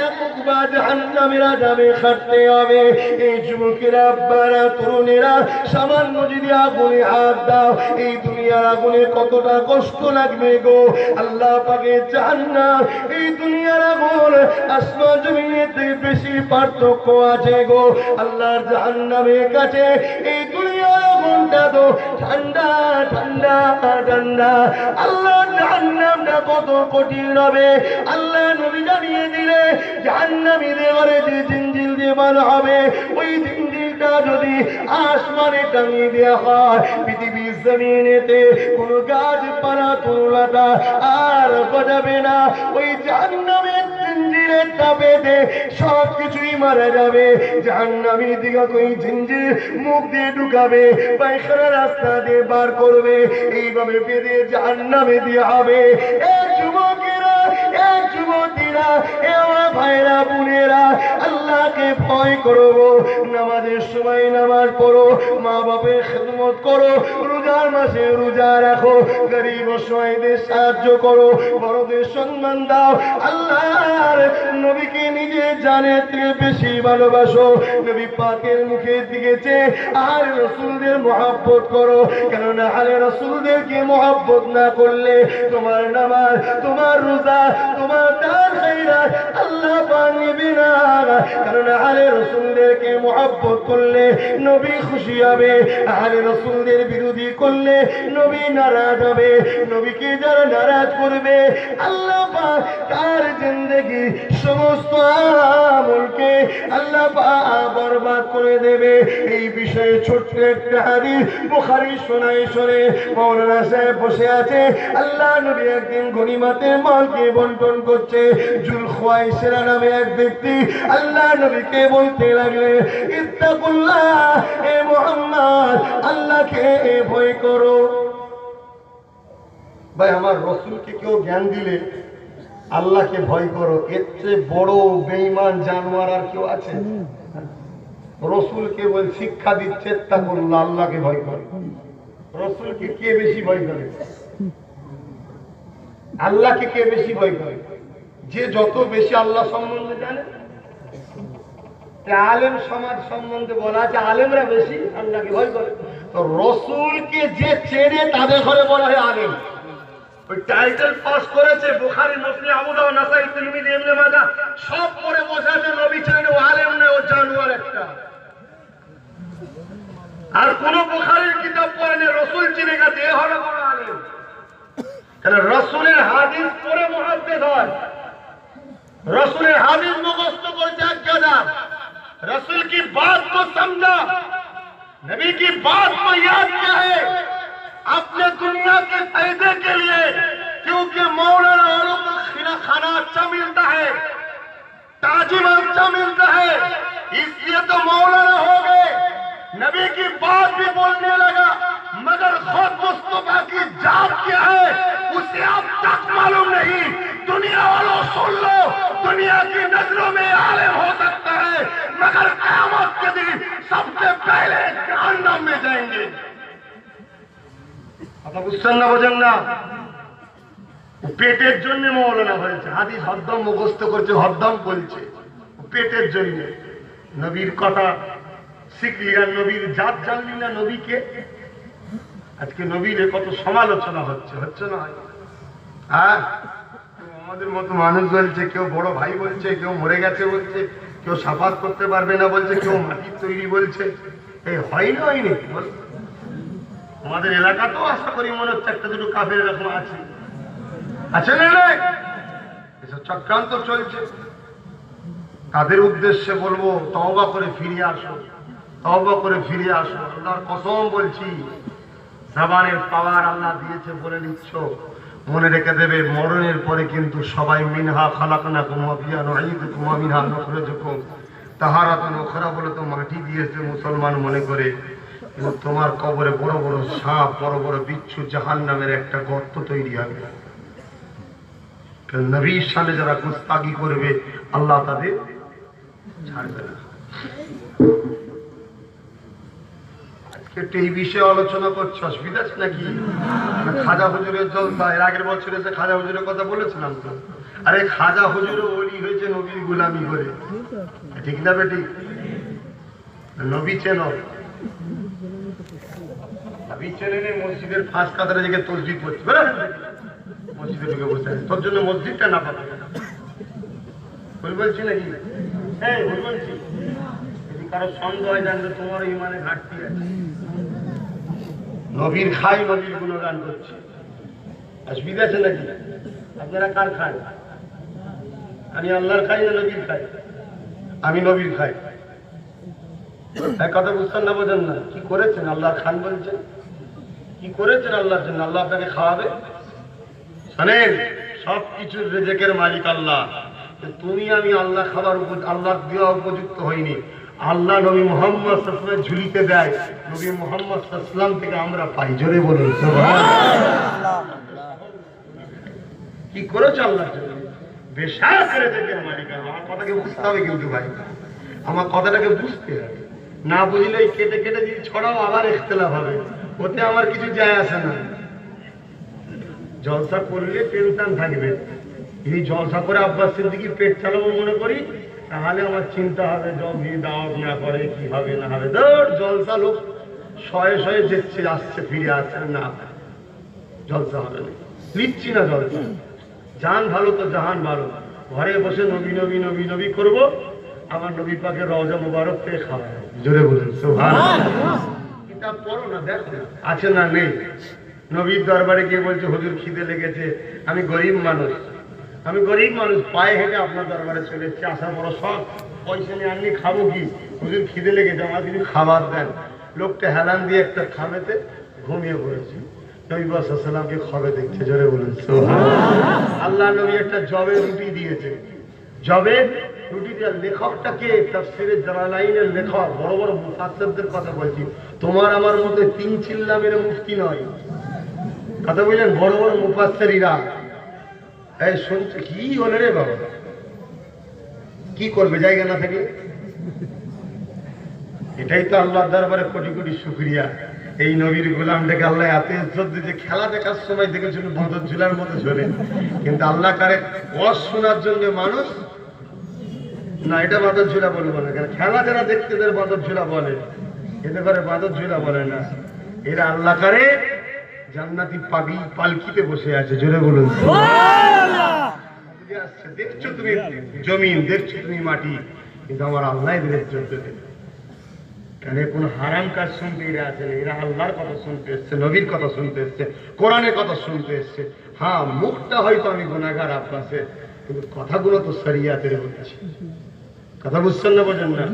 একবার জাহান্নামের আযাবে খাটতে হবে। এই যুবকেরা, আব্বারা, তরুণেরা, সামান্য যদি আগুনে হাত দাও, এই দুনিয়ার আগুনে কতটা কষ্ট লাগবে গো। আল্লাহ পাকের জাহান্নাম, এই দুনিয়ার আগুন আসমান জমিনের থেকে বেশি পার্থক্য আছে গো। আল্লাহর জাহান্নামের কাছে এই দুনিয়ার আগুনটা তো ঠান্ডা ঠান্ডা ঠান্ডা। আল্লাহর জাহান্নামটা কত কঠিন হবে আল্লাহ নবী জানিয়ে দিলে, জাহান্নামীদের ঘরে যে জিঞ্জিল দিয়ে বাঁধা হবে, ওই জিঞ্জিলটা যদি আসমানে টাঙিয়ে দেওয়া হয়, পৃথিবীর জমিনেতে কোনো গাছপালা তরুলতা আর গজাবে না। ওই জাহান্নামের জিঞ্জিলের চিন্তা বেঁধে সব কিছুই মারা যাবে। জাহান্নামী দিকে কই জিঞ্জির মুখ দিয়ে ঢুকাবে, পায়খানা রাস্তা দিয়ে বার করবে, এইভাবে বেঁধে জাহান্নামে দিয়ে হবে। এ যুবকেরা, এ যুবতীরা, এ আমার ভাইরা বোনেরা, আল্লাহকে ভয় করো, নামাজের সময় নামাজ পড়ো, মা বাপের খেদমত করো, রোজার মাসে রোজা রাখো, গরিব অসহায়দের সাহায্য করো, বড়দের সম্মান দাও, আল্লাহর নবীকে নিজের জানের থেকে বেশি ভালোবাসো, নবী পাকের মুখের দিকে চেয়ে আহলে রাসূলদের মহব্বত করো। কেননা আহলে রাসূলদেরকে মহব্বত না করলে তোমার নামাজ, তোমার রোজা, তোমার দান খায়রাত আল্লাহ পাক নিবে না। কারণ আহলে রাসূলদেরকে মহব্বত করলে নবী খুশি হবে, আহলে রাসূলদের বিরোধী করলে নবী নারাজ হবে। নবীকে যারা নারাজ করবে আল্লাহ পাক তার জিন্দেগি সমস্ত আমলকে আল্লাহ পাক বরবাদ করে দেবে। এই বিষয়ে ছোট্ট একটা হাদিস বুখারী শোনায় শোনে মাওলানা সাহেব বসে আছে। আল্লাহ নবী একদিন গনিমতের মালকে বন্টন করছে। জুলখুয়াইসরা নামে এক ব্যক্তি আল্লাহ নবীকে বলতে লাগলেন, ইত্তাকুল্লাহ, হে মুহাম্মদ, আল্লাহকে ভয় করো। ভাই, আমার রাসূলকে কেউ জ্ঞান দিলে আল্লাহকে ভয় করো, এর চেয়ে বড় বেঈমান জানোয়ার আর কেউ আছে? রাসূলকে বল শিক্ষা দিচ্ছে, ইত্তাকুল্লাহ, আল্লাহকে ভয় করো। রাসূলকে কে বেশি ভয় করে? আল্লাহকে কে বেশি ভয় করে? যে যত বেশি আল্লাহ সম্বন্ধে জানে। আলেম সমাজ সম্বন্ধে বলা আছে আলেমরা বেশি আল্লাহকে ভয় করে। তো রাসূলকে যে চেনে তাদের ঘরে বলা হয় আলেম। ওই টাইটেল পাস করেছে বুখারী, মুসলিম, আবু দাউদ, নাসাই, তিরমিজি, ইবনে মাজাহ সব পড়ে বসে আছে, নবী চেনে, ও আলেম নয়, ও জানোয়ার একটা। আর কোন বুখারীর কিতাব পড়েনি, রাসূল চিনে গেছে, এ হলো বড় আলেম। কেন রাসূলের হাদিস পড়ে মুহাদ্দিস হয়, रसूल हादिस मुखस्त करते गदा, रसूल की बात को समझा, नबी की बात को याद किया है अपने दुनिया के फायदे के लिए, क्योंकि मौलाना वालों को खाना अच्छा मिलता है, ताजिम अच्छा मिलता है, इसलिए तो मौलाना हो गए। नबी की बात भी बोलने लगा, मगर खुद मुस्तफा की जात क्या है उसे अब तक मालूम नहीं। दुनिया वालों सुन लो, दुनिया की नजरों में आलिम हो सकता है, मगर क़यामत के दिन सबसे पहले जहन्नम में जाएंगे। কথা বুঝছেন না, বোঝেন না? পেটের জন্য মৌলানা হয়েছে, হাদিস হরদম মুখস্থ করছে, হরদম বলছে, পেটের জন্য। নবীর কথা শিখলি আর নবীর জাত জানলি না, নবীকে। আজকে নবীর কত সমালোচনা হচ্ছে, হচ্ছে না? হ্যাঁ, আমাদের মতো মানুষ বলছে, কেউ বড় ভাই বলছে, কেউ মরে গেছে বলছে, কেউ সাফাত করতে পারবে না বলছে, কেউ মাটির তৈরি বলছে। এই হয় না, হয়নি? আমাদের এলাকাতেও আশা করি মনে হচ্ছে একটা দুটো কাফের এরকম আছে, আছে না? এসব চক্রান্ত চলছে। তাদের উদ্দেশ্যে বলবো, তওবা করে ফিরে আসো, তওবা করে ফিরে আসো। আল্লাহর কসম বলছি, জবানের পাওয়ার আল্লাহ দিয়েছে বলে নিচ্ছ, মনে রেখে দেবে মরণের পরে কিন্তু সবাই মিনহা খালাকনাকুম ওয়া ফিহা নুঈদুকুম ওয়া মিনহা নুখরিজুকুম তাহারাতুন উখরা বলে তো মাটি দিয়েছে মুসলমান মনে করে, কিন্তু তোমার কবরে বড় বড় সাপ, বড় বড় বিচ্ছু, জাহান্নামের একটা গর্ত তৈরি হবে। নবীর সামনে যারা গুস্তাগি করবে আল্লাহ তাদের ছাড়বে না। একটু এই বিষয়ে আলোচনা করছে, অসুবিধা আছে নাকি? খাজা হুজুরের জলসা, এর আগের বছর এসে খাজা হুজুরের কথা বলেছিলাম তো। আরে খাজা হুজুরও ওলি হয়েছে নবীর গোলামি করে, ঠিক না বেটি? নবী চেন, নবী চেনে মসজিদের ফাঁস কাতারে দিকে তসবিহ পড়ছে, মসজিদে ঢুকে বসে আছে, তোর জন্য মসজিদটা না পাবে। ভুল বলছি নাকি? হ্যাঁ, ভুল বলছি। যদি কারো সন্দেহ হয় জানবে তোমার ইমানে ঘাটতি আছে। নবীর খাই, নবীর গুণগান করছে, অসুবিধা আছে নাকি? আপনারা কার খান? আমি আল্লাহর খাই না নবীর খাই? আমি নবীর খাই। এক কথা বুঝতেন না, বোঝেন না? কি করেছেন? আল্লাহর খান বলছেন, কি করেছেন আল্লাহর জন্য? আল্লাহ আপনাকে খাওয়াবে। শোনেন, সব কিছুর রিজিকের মালিক আল্লাহ, তুমি আমি আল্লাহ খাবার আল্লাহ দেওয়া উপযুক্ত হয়নি, আল্লাহ নবী মুহাম্মদ সাল্লাল্লাহু আলাইহি ওয়াসাল্লাম ঝুলিতে দেয়, নবী মুহাম্মদ সাল্লাল্লাহু আলাইহি ওয়াসাল্লাম থেকে আমরা পাই। জোরে বলুন সুবহানাল্লাহ। কি করেছে আল্লাহ বেশার করে দেবে মালিক। আমার কথাকে বুঝতে হবে কিন্তু ভাই, আমার কথাটাকে বুঝতে হবে। না বুঝলে কেটে কেটে যদি ছড়াও আবার ইখতিলাফ হবে, ওতে আমার কিছু যায় আসে না। জলসা করলে টেনশন থাকবে, এই জলসা করে আব্বাস সিদ্দিকীর পেট চালাবো মনে করি, তাহলে আমার চিন্তা হবে যদি দাওয়াত না করে কি হবে না হবে। ধর জলসা লোক শয়ে শয়ে যেচ্ছে আসছে ফিরে আসছে না, জলসা হবে না, নিচ্ছি না জলসা। জান ভালো তো জাহান ভালো, ঘরে বসে নবী নবী নবী নবী করবো, আমার নবী পাকের রওজা মুবারক থেকে খাওয়া। জোরে বলুন সুবহানাল্লাহ। কিতাব পড়ো না, দেখো আছে না নেই। নবীর দরবারে গিয়ে বলছে হুজুর খিদে লেগেছে, আমি গরিব মানুষ, পায়ে হেঁটে আপনার দরবারে চলে এসেছি, আসা বড় শখ, পয়সা নিয়ে আনলি খাবো কি, হুজুর খিদে লেগেছে আমার কিছু খাবার দেন। লোকটা হেলান দিয়ে একটা খাবেতে ঘুমিয়ে পড়েছে, নবী সাল্লাল্লাহু আলাইহি ওয়াসাল্লামকে খাবে দেখছে। জোরে বলুন সুবহানাল্লাহ। আল্লাহ নবী একটা জবে রুটি দিয়েছে, জবে রুটি দেওয়ার লেখকটাকে তাফসীরে জালালাইনের লেখক, বড় বড় মুফাসসিরদের কথা বলছি, তোমার আমার মতো তিন চিল্লা মেরে মুফতি নয়, কথা বললেন বড় বড় মুফাসসিররা। এই শুনছে কি বলে রে বাবা, কি করবে জায়গা না থাকে? এটাই তো আল্লাহর দরবারে কোটি কোটি শুকরিয়া, এই নবীর গোলামটাকে আল্লাহ এত ইজ্জত দিয়েছে। খেলা দেখার সময় দেখেছিল বাঁদর ঝুলার মতো ঝোলে, কিন্তু আল্লাহ কারে ওয়াজ শোনার জন্য মানুষ না, এটা বাঁদর ঝুলা বলবো না, কেন খেলা যারা দেখতে এদের বাঁদর ঝুলা বলে, এতে করে বাঁদর ঝুলা বলে না, এরা আল্লাহ কারে জান্নাতি পালকিতে বসে আছে। জোরে বলুন সুবহানাল্লাহ। দেখছো তুমি জমিন, দেখছো তুমি মাটি, কিন্তু আমার আল্লাহ এদের ইজ্জত দেবে। কেন কোন হারাম কাজ শুনতে এরা আছে না, এরা আল্লাহর কথা শুনতে এসছে, নবীর কথা শুনতে এসছে, কোরআনের কথা শুনতে এসছে। হ্যাঁ মুখটা হয়তো আমি গুনাহগার আব্বাসে, কিন্তু কথাগুলো তো শরিয়াতের বলছি। কথা বুঝছেন না, বোঝেন না?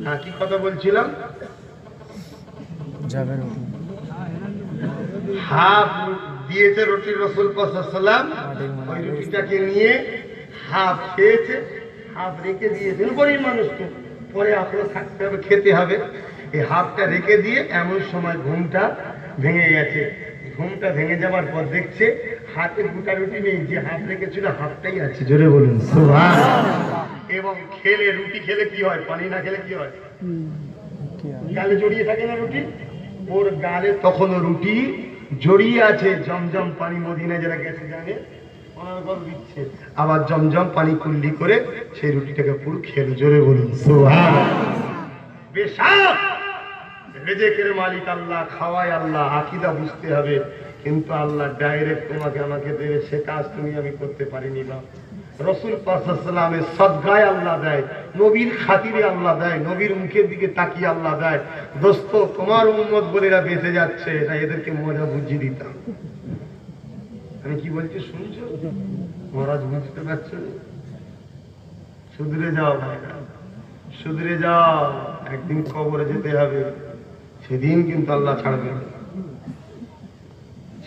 হ্যাঁ কি কথা বলছিলাম? হাফ দিয়েছে রুটি রাসূল সাল্লাল্লাহু আলাইহি ওয়াসাল্লাম, ওই রুটিটাকে নিয়ে হাফ খেয়েছে, হাফ রেখে দিয়েছে। গরিব মানুষ তো, পরে আপনার থাকতে হবে, খেতে হবে, এই হাফটা রেখে দিয়ে এমন সময় ঘুমটা ভেঙে গেছে। ঘুমটা ভেঙে যাওয়ার পর দেখছে হাতে গোটা রুটি নেই, যে হাফ রেখেছিল হাফটাই আছে। জোরে বলুন সুবহানাল্লাহ। এবং খেলে রুটি খেলে কি হয়, পানি না খেলে কি হয়, গালে জড়িয়ে থাকে না রুটি, ওর গালে তখনও রুটি জড়িয়ে আছে। জমজম পানি মদিনায় যারা গেছে জানে, দিচ্ছে আবার জমজম পানি কুল্লি করে সেই রুটিটাকে পুরো খেলো। জোরে বলুন সুবহানাল্লাহ। বেশাক রিজিকের মালিক আল্লাহ, খাওয়ায় আল্লাহ, আকীদা বুঝতে হবে। কিন্তু আল্লাহ ডাইরেক্ট তোমাকে আমাকে দেবে, সে কাজ তুমি আমি করতে পারিনি। বা রাসূল পাক সাল্লাল্লাহু আলাইহি ওয়াসাল্লামের সাদগায় আল্লাহ দেয়, নবীর খাতিরে আল্লাহ দেয়, নবীর মুখের দিকে তাকিয়ে আল্লাহ দেয়। দোস্ত তোমার উম্মত বলে এরা বেঁচে যাচ্ছে, এটা এদেরকে মজা বুঝিয়ে দিতাম। আমি কি বলছি শুনছো? মহারাজ বুঝতে পারছো? সুধরে যাও ভাইরা, সুধরে যাও, একদিন কবরে যেতে হবে, সেদিন কিন্তু আল্লাহ ছাড়বে।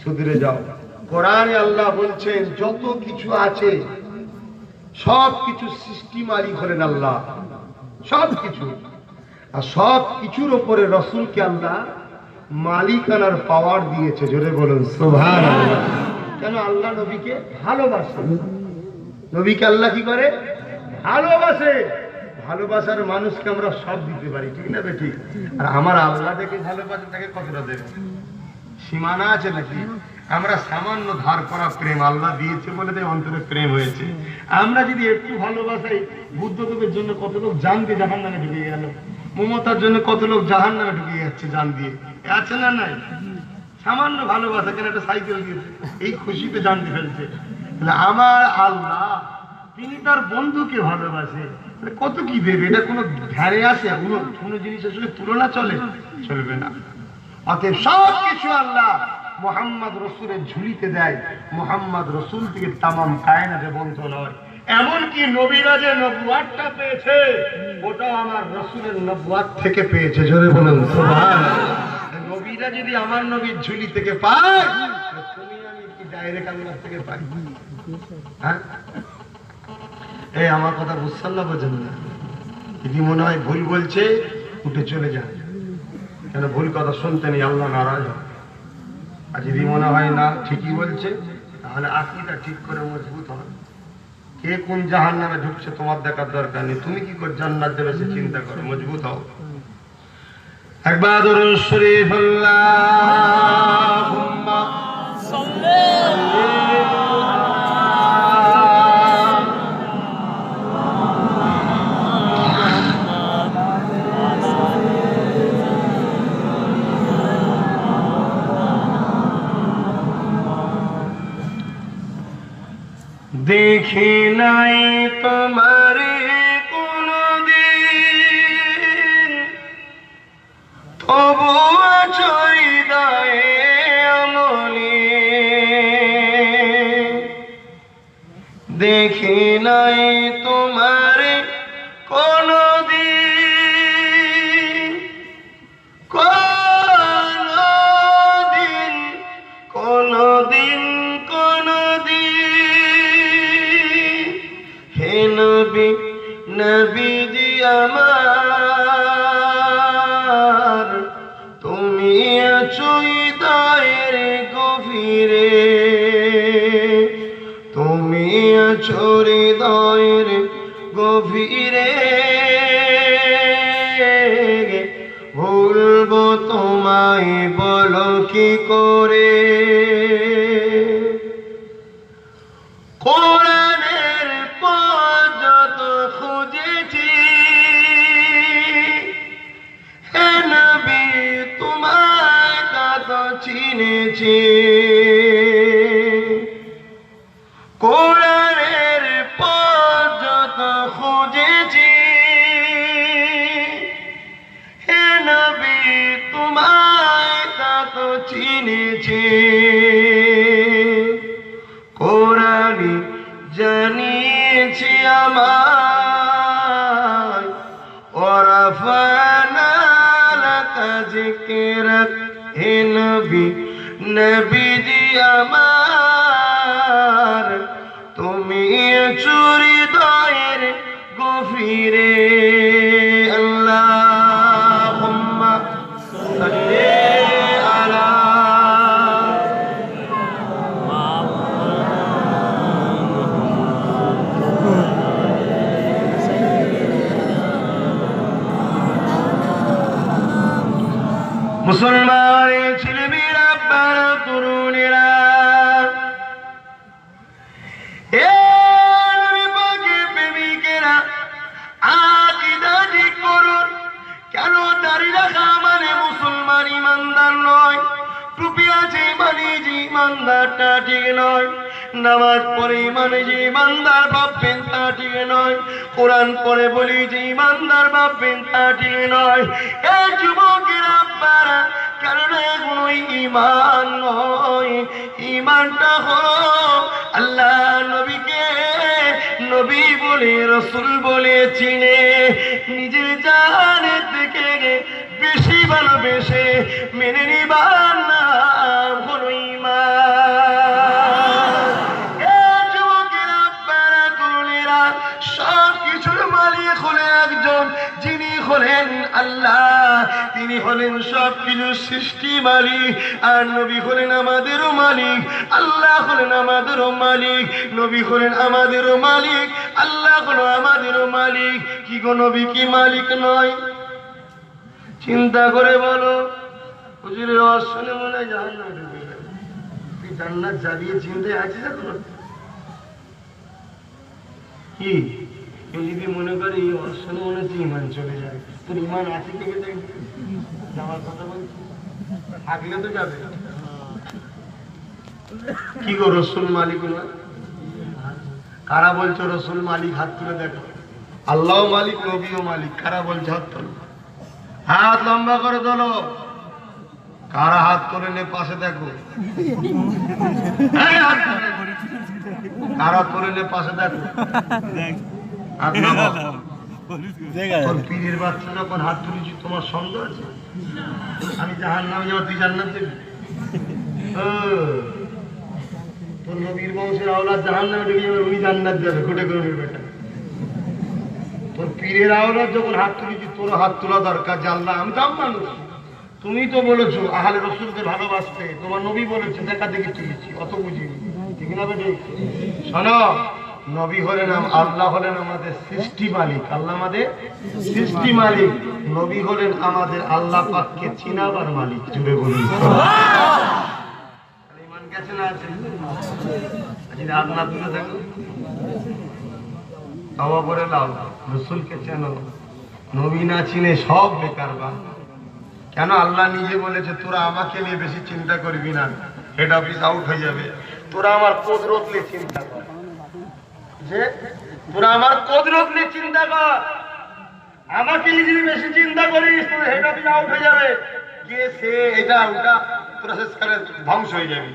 সুধরে যাও। কোরআনে আল্লাহ বলছেন যত কিছু আছে সব কিছু সৃষ্টি মালিক হলেন আল্লাহ, সব কিছু। আর সব কিছুর উপরে রসুলকে আল্লাহ মালিকানার পাওয়ার দিয়েছে। জোরে বলুন সুবহানাল্লাহ। কেন? আল্লাহ নবীকে ভালোবাসে। নবীকে আল্লাহ কি করে? ভালোবাসে। ভালোবাসার মানুষকে আমরা সব দিতে পারি, ঠিক না বেটি? আর আমার আল্লাহ দেখে ভালোবাসে, তাকে কতটা দেবে? সীমানা আছে নাকি? আমরা সামান্য ধার করা প্রেম আল্লাহ দিয়েছে বলে তাই অন্তরে প্রেম হয়েছে। আমরা যদি একটু ভালোবাসাই, বুদ্ধদেবের জন্য কত লোক জান দিয়ে জাহান্নামে ঢুকে গেল, মমতার জন্য কত লোক জাহান্নামে ঢুকে যাচ্ছে জান দিয়ে, আছে না নাই? সামান্য ভালোবাসা, কেন একটা সাইকেল দিয়েছে, এই খুশিতে জান দিয়ে ফেলছে। আমার আল্লাহ তিনি তার বন্ধুকে ভালোবাসে, কত কি দেবে? এটা কোনো ধ্যানে আসে? কোনো জিনিস আসলে তুলনা চলবে না। অতএব সব কিছু আল্লাহ মুহাম্মদ রসুলের ঝুলিতে দেয়। মুহাম্মদ রসুল থেকে তামাম কায়নাতে বন্টন হয়। এমনকি নবীরা যে নবুয়াতটা পেয়েছে, ওটাও আমার রসুলের নবুয়াত থেকে পেয়েছে। জোরে বলুন সুবহানাল্লাহ। নবীরা যদি আমার নবীর ঝুলি থেকে পায়, তুমি আমি কি ডাইরেক্ট আল্লাহ থেকে পাই? হ্যাঁ, এই আমার কথা বুঝছেন না, বোঝেন না? যদি মনে হয় ভুল বলছে উঠে চলে যান, কেন ভুল কথা শুনতে নেই, আল্লাহ নারাজ হয়। আর যদি মনে হয় না ঠিকই বলছে, তাহলে আকীদা ঠিক করে মজবুত হবে। কে কোন জাহান্নামে ঢুকছে তোমার দেখার দরকার নেই, তুমি কি করে জান্নাত দেবে সে চিন্তা করো, মজবুত হও। একবার দরুদ শরীফ আল্লাহুম্মা দেখি নাই তোমারে কোনদিন, তবু হৃদয়ে আমলে দেখি নাই তোমারে কোনদিন, কোনদিন কোনদিন কোনদিন। হে নবী নবীজি আমার, তুমি আছো হৃদয়ের গভীরে, তুমি আছো হৃদয়ের গভীরে। ভুলবো তোমায় বলো কি করে, কোরআনের পথ যত খুঁজেছি, হে নবী তোমায় তত চিনেছি। কোরআনের পথ যত খুঁজেছি, হে নবী তোমায় তত চিনেছি। কোরআনই জানিয়েছি আমায়, ওয়ারাফানা লাকা যিকরাক। হে নবী নবীজি আমার, তুমি আছো হৃদয়ের গভীরে। আল্লাহুম্মা সাল্লি আলা মুসলমানের ছেলেমেয়েরা, আব্বারা, তরুণেরা, এ নবী পাকের প্রেমিকেরা, আকীদা ঠিক করুন। কেন দাড়ি রাখা মানে মুসলমান ইমানদার নয়, টুপি আছে মানে যে ইমানদারটা ঠিক নয়, নামাজ পড়ে মানে যে ইমানদার ভাববেন তা ঠিক নয়, কোরআন পড়ে বলি যে ইমানদার ভাববেন তা ঠিক নয়। এই যুবকেরা, আব্বারা, কেননা এগুলো ইমান নয়। ইমানটা হলো আল্লাহ নবীকে নবী বলে, রসুল বলে চিনে, নিজের জানের থেকে বেশি ভালোবেসে মেনে নিবার নাম হলো ঈমান। যুবকেরা, আব্বারা, তরুণেরা, সব কিছুর মালিক হলেন একজন, যিনি হলেন আল্লাহ। তিনি হলেন সব কিছুর সৃষ্টি মালিক, আর নবী হলেন আমাদেরও মালিক। আল্লাহ হলেন আমাদেরও মালিক, নবী হলেন আমাদেরও মালিক, আল্লাহ হলো আমাদেরও মালিক। কি গো, নবী কি মালিক নয়? চিন্তা করে বলো। হুজুরের ওয়াজ শুনে মনে হয় জাহান্নামে ঢুকে যাবে। তুই জান্নাত জ্বালিয়ে চিন্তায় আছিস এখন? কি কেউ যদি মনে করে এই ওয়াজ শুনে মনে হচ্ছে ইমান চলে যায়, তোর ইমান আছে কি যাওয়ার কথা বলছি? থাকলে তো যাবে। কি গো, রসুল মালিক নয়? কারা বলছো রসুল মালিক? হাত তুলে দেখো। আল্লাহ মালিক, নবীও মালিক। কারা বলছে? হাত তোলো, হাত লম্বা করে তোলো। কারা হাত করে নে পাশে দেখো। কারা করে নে পাশে দেখো। তোর পীরের বাচ্চা যখন হাত তুলেছি তোমার সন্দেহ আছে? আমি জাহান্নামে যাবো, তুই জান্নাত দিবি? তোর নবীর বংশের আওলাদ জাহান্নামে ঢুকে যাবে, উনি জান্নাত যাবে। কোটে করে বেটা তোর পীরের আওলাদ যখন হাত তুলেছি, তোর হাত তোলা দরকার। জানলা আমি দাম মানুষ, তুমি তো বলেছো আহলে রসুলকে ভালোবাসতে, তোমার নবী বলেছে, দেখা দেখি তুলেছি, অত বুঝিনি, ঠিক না বেটে? শোনো, নবী হলেন আল্লাহ, হলেন আমাদের সৃষ্টি মালিক, আল্লাহ আমাদের সৃষ্টি মালিক, নবী হলেন আমাদের আল্লাহ পাককে চিনাবার মালিক। জুড়ে বলুন ইমান গেছে না আছে? হাত না তুলে থাকো, তাওবা করে লাও, রসুলকে চেনো। নবী না চিনে সব বেকার বা। কেন? আল্লাহ নিজে বলেছে তোরা আমাকে নিয়ে বেশি চিন্তা করবি না, হেড অফিস আউট হয়ে যাবে, তোরা আমার কুদরত নিয়ে চিন্তা কর। যে তোরা আমার কুদরত নিয়ে চিন্তা কর, আমাকে নিয়ে যদি বেশি চিন্তা করিস তোর হেড অফিস আউট হয়ে যাবে, গিয়ে সে এটা ওটা তোরা শেষ করে ধ্বংস হয়ে যাবে।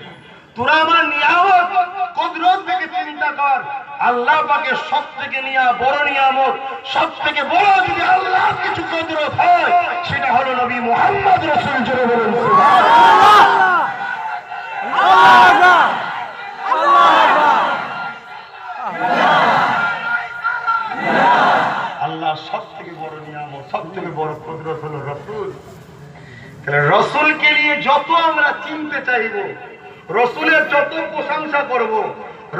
তোরা আমার নিয়ামত কুদরত থেকে চিন্তা কর। আল্লাহ পাকের সব থেকে বড় নিয়ামত, সব থেকে বড় যদি আল্লাহ কিছু কুদরত হয়, সেটা হলো নবী মুহাম্মদ রাসূল। জোরে বলুন সুবহানাল্লাহ। আল্লাহ সব থেকে বড় নিয়ামত, সব থেকে বড় কুদরত হলো রাসূল। তাহলে রাসূলকে নিয়ে যত আমরা চিনতে চাইব, রসুলের যত প্রশংসা করব,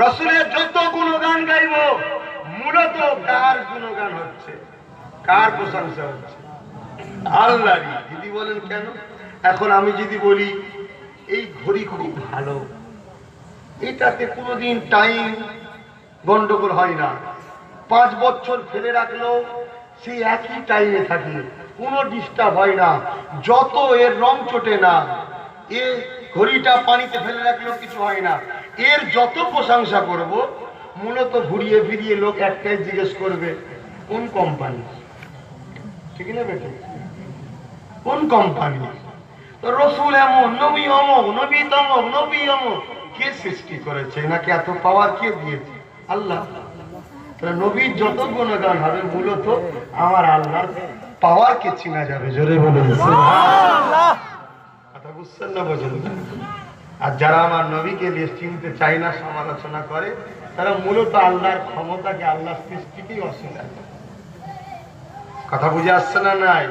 রসুলের যত গুণগান গাইব, মূলত কার গুণগান হচ্ছে, কার প্রশংসা হচ্ছে? আল্লাহরই। দিদি বলেন কেন? এখন আমি যদি বলি এই ঘড়ি খুব ভালো, এটাতে কোনোদিন টাইম গন্ডগোল হয় না, 5 বছর ফেলে রাখলেও সেই একই টাইমে থাকে, কোনো ডিস্টার্ব হয় না, যত এর রং চটে না, এ ঘড়িটা পানিতে ফেলে রাখলেও কিছু হয় না, এর যত প্রশংসা করব, মূলত ঘুরিয়ে ফিরিয়ে লোক একটাই জিজ্ঞেস করবে কোন কোম্পানি, ঠিক না বেটে? কোন কোম্পানি? তো রসুল এমন, নবী অমক, নবী তমক, নবী অমক, কে সৃষ্টি করেছে? নাকি এত পাওয়ার কে দিয়েছে? আল্লাহ। নবীর যত গুণগান হবে, মূলত আমার আল্লাহর পাওয়ারকে চিনা যাবে। জোরে বলুন সুবহানাল্লাহ। কথা বুঝছেন না? বোঝেন না? আর যারা আমার নবীকে নিয়ে চিনতে চায় না, সমালোচনা করে, তারা মূলত আল্লাহর ক্ষমতাকে, আল্লাহর সৃষ্টিকেই অস্বীকার করে। কথা বুঝে আসছে না? নাই।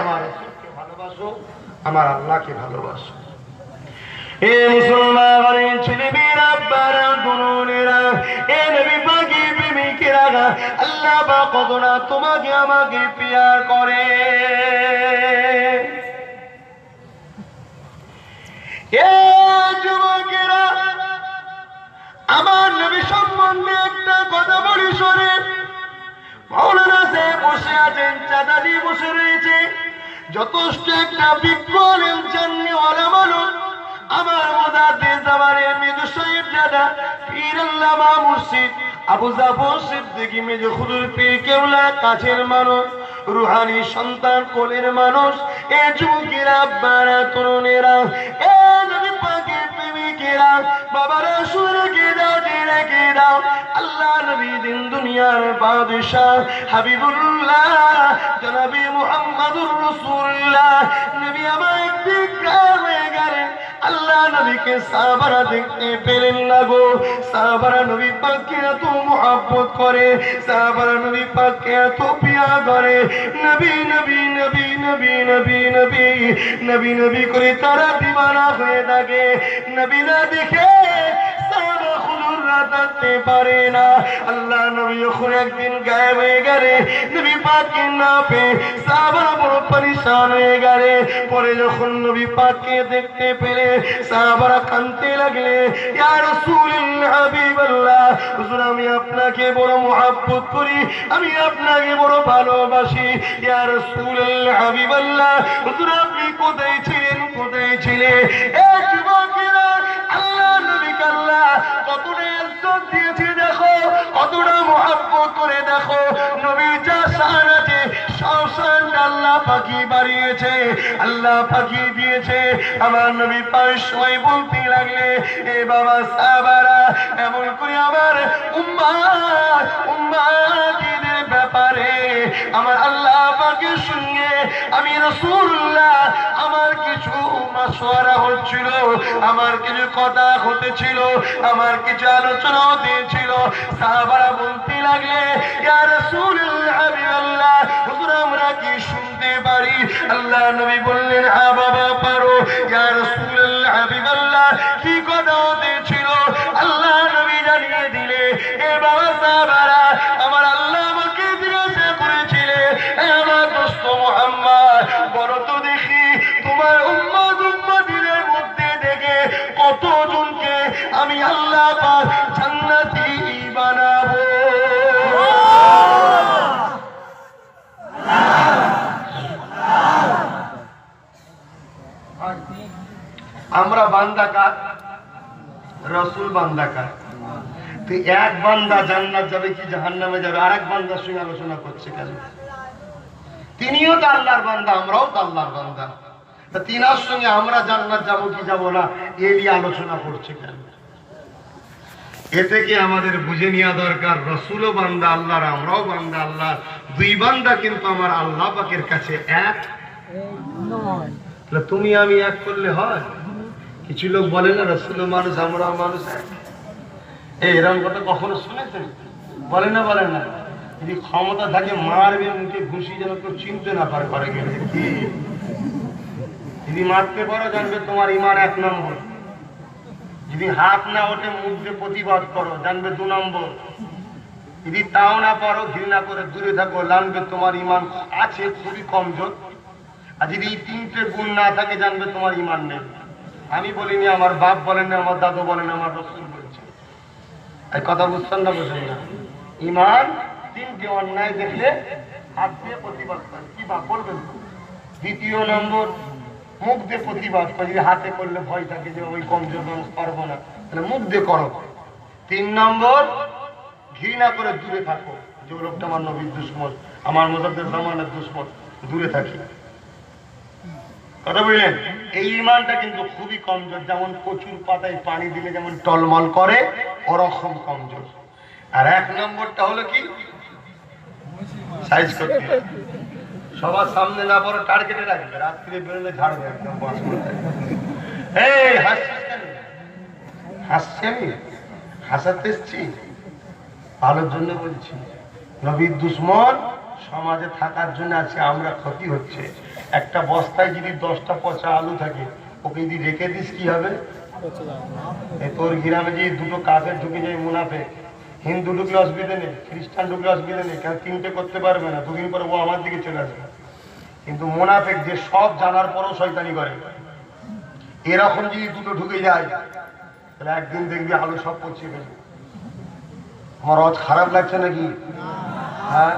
আমার রাসূলকে ভালোবাসো, আমার আল্লাহকে ভালোবাসো। এ মুসলমান ছেলেমেয়েরা, আব্বারা, তরুণেরা, এ নবী পাকের প্রেমিকেরা, আল্লাহ পাক কত না তোমাকে আমাকে প্রিয় করে। এ যুবকেরা, আমার নবী সম্বন্ধে একটা কথা বলি শোনেন। মাওলানা সাহেব বসে আছেন, চাচাজি বসে রয়েছে, যথেষ্ট একটা বিজ্ঞান জাননেওয়ালা মানুষ, আমার মুজাদ্দিদ জামানের মৃদু সাহেব দাদা পীর আল্লামা মুর্শিদ আবু জাফর সিদ্দিকী মেজো হুজুর পীর কেবলা, কাছের মানুষ, রুহানি সন্তান, কোলের মানুষ। এ যুবকেরা, আব্বারা, তরুণেরা, এ নবী পাকের প্রেমিকেরা, বাবারা, শুনে কে দাও, জেনে কে দাও, আল্লাহ নবী দিন দুনিয়ার বাদশাহ হাবিবুল্লাহ জনাবে মুহাম্মদুর রাসূলুল্লাহ নবী আমার ইন্তেকাল হয়ে গেলেন। আল্লাহ নবীকে সাহাবারা দেখতে পেলেন না গো। সাহাবারা নবী পাককে এত মুহাব্বত করে, সাহাবারা নবী পাককে এত প্রিয় করে, নবী নবী নবী নবী নবী নবী নবী নবী করে তারা দিওয়ানা হয়ে থাকে। নবী না দেখে সাহাবা হুজুররা থাকতে পারে না। আল্লাহ নবী যখন একদিন গায়েব হয়ে গেলে, নবী পাককে না পেয়ে সাহাবারা বড় পরেশান হয়ে গেলে। পরে যখন নবী পাককে দেখতে পেলে সাহাবারা কাঁদতে লাগলে, ইয়া রাসূলুল্লাহ, হাবিবাল্লাহ, হুজুর আমি আপনাকে বড় মুহাব্বত করি, আমি আপনাকে বড় ভালোবাসি। ইয়া রাসূলুল্লাহ, হাবিবাল্লাহ, হুজুর আপনি কোথায় ছিলেন, কোথায় ছিলেন? এ যুবকেরা, আল্লাহ নবীকে আল্লাহ কতটা ইজ্জত দিয়েছে দেখো, কতটা মুহাব্বত করে দেখো। নবীর যা শান আছে, সব শান আল্লাহ পাকি বাড়িয়েছে, আল্লাহ পাকি দিয়েছে। আমার নবী পাঁচ সময় বলতে লাগলে, এ বাবা সাহাবারা, এমন করে আমার উম্মাহদের ব্যাপারে আমার আল্লাহ পাক পাকের সঙ্গে আমি রাসূলুল্লাহ আমার কিছু মাশওয়ারা হচ্ছিল, আমার কিছু কথা হতেছিল, আমার কিছু আলোচনা হতেছিল। সাহাবারা বলতে লাগলে, ইয়া রাসূলুল্লাহ হাবিবাল্লাহ, হুজুর আমরা কি শুনতে পারি? আল্লাহ নবী বললেন, হ্যাঁ বাবা পারো। ইয়া রাসূলুল্লাহ হাবিবাল্লাহ, কি কথা হতেছিল? আল্লাহ নবী জানিয়ে দিলে, এ বাবা সাহাবারা, আমার আল্লাহ আমাকে জিজ্ঞাসা করেছিলে, হে আমার দোস্ত মুহাম্মদ, বলো তো দেখি তোমার উম্মত উম্মতিদের মধ্যে থেকে কতজনকে আমি আল্লাহ পাক জান্নাতি বানাবো? আমরা বান্দা কার? রাসূল বান্দা কার? তো এক বান্দা জান্নাত যাবে কি জাহান্নামে যাবে, আরেক বান্দার সঙ্গে আলোচনা করছে কেন? তিনিও তো আল্লাহর বান্দা, আমরাও তো আল্লাহর বান্দা। তা তিনার সঙ্গে আমরা জান্নাত যাবো কি যাবো না এই নিয়ে আলোচনা করছে কেন? এ থেকে আমাদের বুঝে নেওয়া দরকার, রাসূলও বান্দা আল্লাহর, আমরাও বান্দা আল্লাহর। দুই বান্দা কিন্তু আমার আল্লাহ পাকের কাছে এক নয়। তুমি আমি এক করলে হয়? কিছু লোক বলে না রাসূলও মানুষ, আমরাও মানুষ এক। এরকম কথা কখনো শুনেছেন? বলে না, বলে না। যদি ক্ষমতা থাকে মারবে মুখে ঘুষি, যেন কেউ চিনতে না পারে ঘরে গেলে। কি যদি মারতে পারো জানবে তোমার ঈমান 1 নম্বর। যদি হাত না ওঠে মুখ দিয়ে প্রতিবাদ করো জানবে 2 নম্বর। যদি তাও না পারো ঘৃণা করে দূরে থাকো জানবে তোমার ঈমান আছে খুবই কমজোর। আর যদি এই 3টে গুণ না থাকে জানবে তোমার ঈমান নেই। আমি বলিনি, আমার বাপ বলেন না, আমার দাদু বলেন না, আমার রাসূল বলছে। এই কথা বুঝছেন না বুঝেন না? ঈমান 3টে, অন্যায় দেখলে হাত দিয়ে প্রতিবাদ করে, কি বাপ বলবেন? 2 নম্বর মুখ দিয়ে প্রতিবাদ করে, যদি হাতে করলে ভয় থাকে যে ওই কমজোর মানুষ পারবো না, তাহলে মুখ দিয়ে করো। 3 নম্বর ঘৃণা করে দূরে থাকো, যে লোকটা আমার নবীর দুশমন, আমার মুজাদ্দিদ জামানের দুশমন, দূরে থাকি। কথা বুঝলেন? এই ঈমানটা কিন্তু খুবই কমজোর। যেমন কচুর পাতায় পানি দিলে যেমন টলমল করে, ওরকম কমজোর। আর 1 নম্বরটা হলো কি? সাইজ করতে, সবার সামনে না পড়ো, টার্গেটে রাখবে, রাত্রে বেরোলে ঝাড়বে একদম। এই হাসছিস কেন? হাসছি আমি? হাসাতে এসছি? ভালোর জন্য বলছি। নবীর দুশমন সমাজে থাকার জন্য আছে, আমরা ক্ষতি হচ্ছে। একটা বস্তায় যদি 10টা পচা আলু থাকে, ওকে যদি রেখে দিস কি হবে? তোর গ্রামে যদি 2টো কাফের ঢুকে যায়, মুনাফেক, হিন্দু ঢুকলে অসুবিধা নেই, খ্রিস্টান ঢুকলে অসুবিধা নেই, কারণ 3টে করতে পারবে না, 2 দিন পরে ও আমার দিকে চলে আসবে। কিন্তু মুনাফেক যে সব জানার পরও শয়তানি করে, এরকম যদি 2টো ঢুকে যায়, তাহলে একদিন দেখবি আলু সব পচিয়ে গেছে। আমার আজ খারাপ লাগছে নাকি? হ্যাঁ,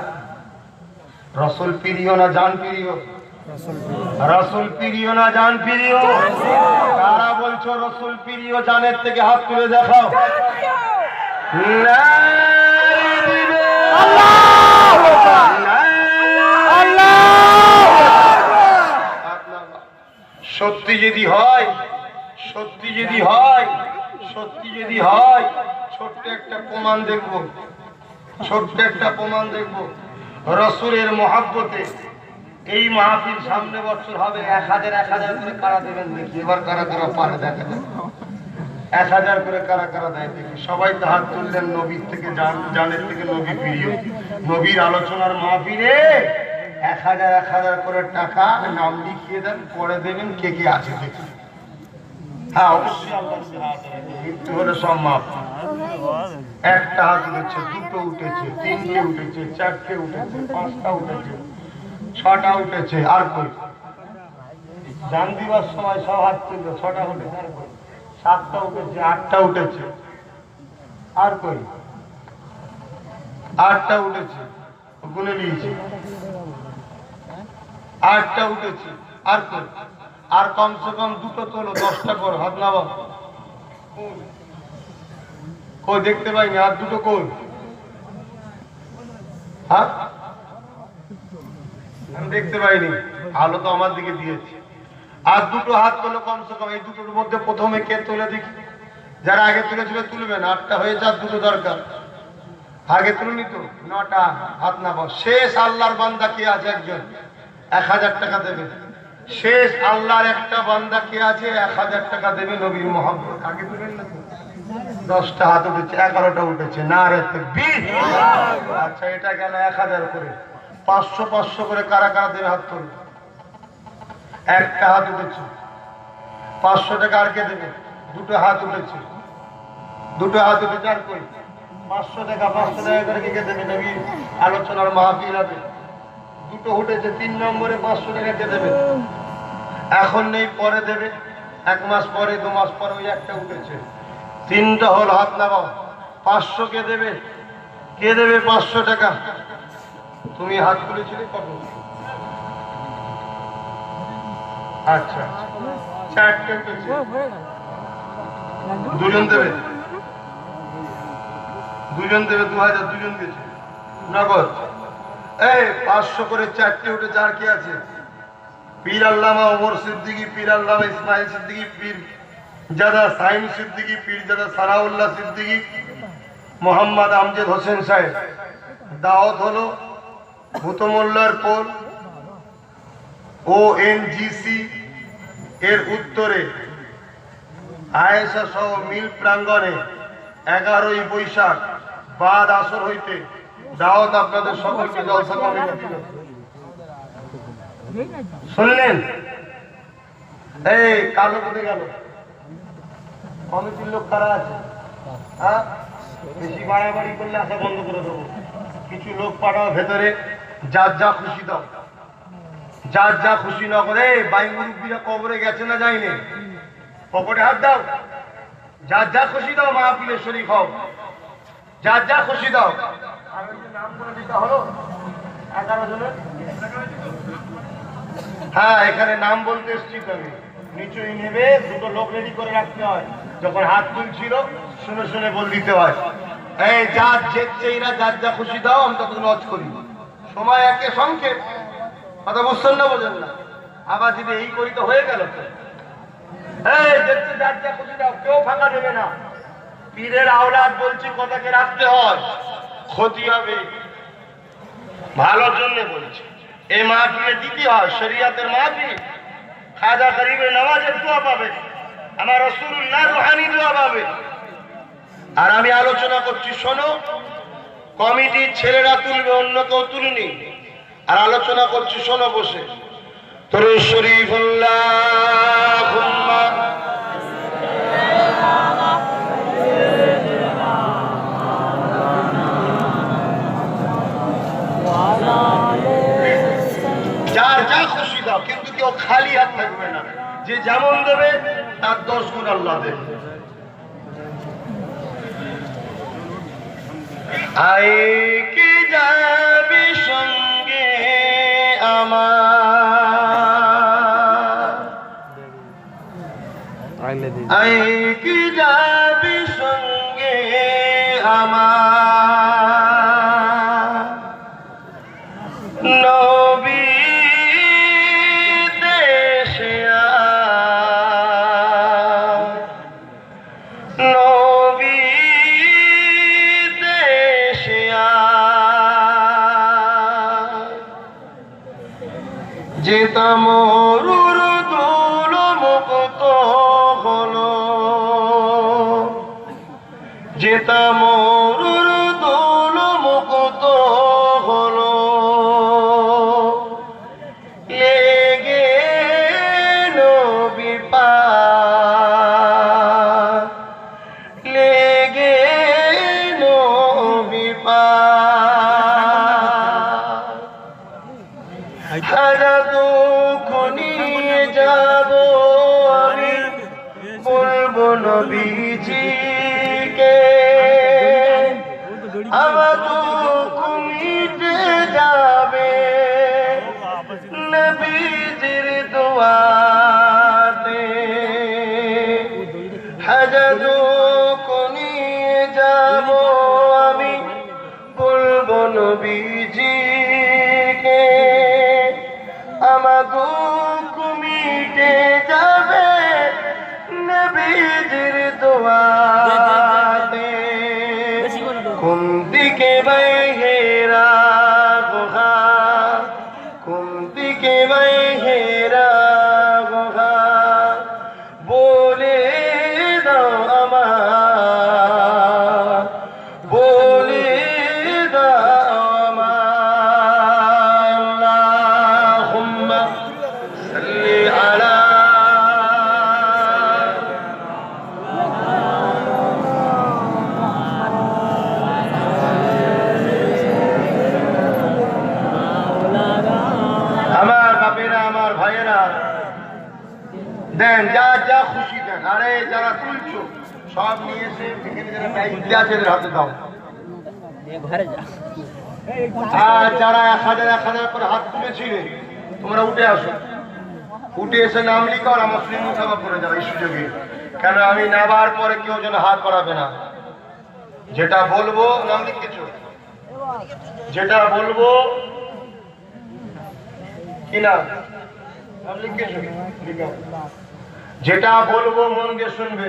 রাসূল প্রিয় না জান প্রিয়? রাসূল প্রিয় না জান প্রিয়? কারা বলছো রাসূল প্রিয়? জানের থেকে হাত তুলে দেখাও। সত্যি যদি হয়, সত্যি যদি হয়, সত্যি যদি হয়, ছোট্ট একটা প্রমাণ দেখবো, ছোট্ট একটা প্রমাণ দেখবো। রাসূলের মহব্বতে এই মাহফিল সামনে বছর হবে 1000 করে কারা দেবেন দেখি। এবার কারা কারা পারে দেখা যাবে। 1000 করে কারা কারা দেয় দেখি। সবাই তো হাত তুললেন। নবীর থেকে জানের থেকে নবী প্রিয়, নবীর আলোচনার মাহফিলে 1000 করে টাকা নাম লিখিয়ে দেন, পরে দেবেন কে কে আছে দেখি। হ্যাঁ অবশ্যই আল্লাহর হাত আছে, মৃত্যু হলে সব মাপ। একটা হাত উঠেছে, 2টো উঠেছে, 3টে উঠেছে, 4টে উঠেছে, 5টা উঠেছে, 6টা উঠেছে। আর কই জান দিবার সময় সব হাত তুলবে, 6টা উঠেছে। আর কই 7টা উঠেছে, 8টা উঠেছে। আর কই 8টা উঠেছে, গুনে নিয়েছে। 8টা উঠেছে। আর কই? আর কমসে কম 2টো তোলো, 10টা করো। হাত নামাও। কই দেখতে পাইনি, আর 2টো কই? হ্যাঁ আমি দেখতে পাইনি, আলো তো আমার দিকে দিয়েছে। আর 2টো হাত তোলো কমসে কম। এই 2টোর মধ্যে প্রথমে কে তোলে দেখি? যারা আগে তুলেছিল তুলবেন। 8টা হয়েছে, আর 2টো দরকার। আগে তুলুনি তো? 9টা। হাত নামাও। শেষ আল্লাহর বান্দা কে আছে? একজন। 1000 টাকা দেবে। শেষ আল্লাহর একটা বান্দা কে আছে 1000 টাকা দেবে নবীর মহব্বত। আগে দিবেন না? 10টা হাত উঠেছে, 11টা উঠেছে, নারে তাকবীর। আচ্ছা এটা গেল 1000 করে। 500 500 করে কারা কারা দেবে হাত তুলবে। একটা হাত উঠেছে, 500 টাকা আর কে দেবে? দুটো হাত উঠেছে, দুটো হাত উঠেছে আর কই? 500 টাকা 500 টাকা করে কে দেবে? নবীর আলোচনার মাহফিল হবে। দুটো উঠেছে, 3 নম্বরে 500 টাকা কে দেবে? এখন নেই, পরে দেবে, 1 মাস পরে, 2 মাস পরে। ওই একটা উঠেছে, 3টা হল। হাত লাগাও। 500 কে দেবে? কে দেবে 500 টাকা? তুমি হাত তুলেছিলে কত? আচ্ছা 4টে উঠেছে, দুজন দেবে, দুজন দেবে 2000, দুজন দিয়েছে নগদ। এই 500 করে 4টে উঠেছে। আর কি আছে? পীর আল্লামা ওমর সিদ্দিকী, পীর আল্লামা ইসমাইল সিদ্দিকী, পীর জাদা সাইম সিদ্দিকী, পীর জাদা সানাউল্লাহ সিদ্দিকী, মোহাম্মদ আমজদ হোসেন সাহেব। দাওয়াত হলো ভূতমোল্লার পোল ONGC এর উত্তরে আয়েশা সহ মিল প্রাঙ্গণে 11ই বৈশাখ বাদ আসর হইতে দাওয়াত আপনাদের সকলকে জলসা কমিটি দিল। শুনলেন? এই কালো কোথায় গেল? কমিটির লোক কারা আছে? হ্যাঁ, বেশি বাড়াবাড়ি করলে আসা বন্ধ করে দেবো। কিছু লোক পাঠাও ভেতরে, যার যা খুশি দাও, যার যা খুশি না করে। বাইমুরুব্বীরা কবরে গেছে না যায়নি? পকেটে হাত দাও, যার যা খুশি দাও, মাহফিলে শরীক হও, যার যা খুশি দাও। আর ওই যে নাম করে দিতে হলো 11 জনের। হ্যাঁ, এখানে নাম বলতে এসছি আমি। নিচুই নেবে, দুটো লোক রেডি করে রাখতে হয়। যখন হাত তুলছিল শুনে শুনে বল দিতে হয়। এই যার যেরা যার যা খুশি দাও, আমি তত লজ করি। সময় একে সংক্ষেপ, কথা বুঝছেন না? বোঝেন না? আবার যদি এই করি তো হয়ে গেল। এই দেখতে যার যা খুশি দাও, কেউ ফাঁকা দেবে না। পীরের আওলাদ বলছি, কথাকে রাখতে হয়, ক্ষতি হবে। ভালোর জন্য বলছি। এই মাহফিলে দিতে হয়, শরিয়াতের মাহফিল। খাজা গরিবের নামাজের দোয়া পাবে, আমার রাসূলুল্লাহ রুহানি দোয়া পাবে। আর আমি আলোচনা করছি, শোনো। কমিটির ছেলেরা তুলবে, অন্য কেউ তুলনি। আর আলোচনা করছি, শোনো বসে। দরুদ শরীফ আল্লাহুম্মা যার যা খুশি দাও, কিন্তু কেউ খালি হাত থাকবে না। যে যেমন দেবে তার 10 গুণ আল্লাহ দেবে। আই কি যাবি সঙ্গে আমার, আই কি যাবি সঙ্গে আমার, নবী দেশে নবী দেশে যেতাম মরুর দোল মুক্ত হলো, যেতাম মরুর দোল মুক্ত হলো, লেগে নবী পাক, লেগে নবী পাক। হাজার দুঃখ নিয়ে যাব আমি, বলবো নবীজিকে, আমার দুঃখ মিটে যাবে নবীজির দোয়াতে। হাজার দুঃখ নিয়ে যাব আমি, বলবো নবীজিকে, আমার দুঃখ মিটে যাবে নবীজির দোয়াতে। কোন দিকে বাইরে রাখো, কোন দিকে আরে যারা তুলছো সব নিয়ে এসে এখানে যারা দায়িত্বে আছে এদের হাতে দাও। আর যারা 1000 করে হাত তুলেছিলে তোমরা উঠে আসো, উঠে এসে নাম লিখো আর আমার মুসলিম মুসাফা করে যাবে এই সুযোগে। কেন আমি নেবার পরে কেউ যেন হাত বাড়াবে না। যেটা বলবো নাম লিখেছো, যেটা বলবো কি না নাম লিখেছো, যেটা বলবো মন দিয়ে শুনবে।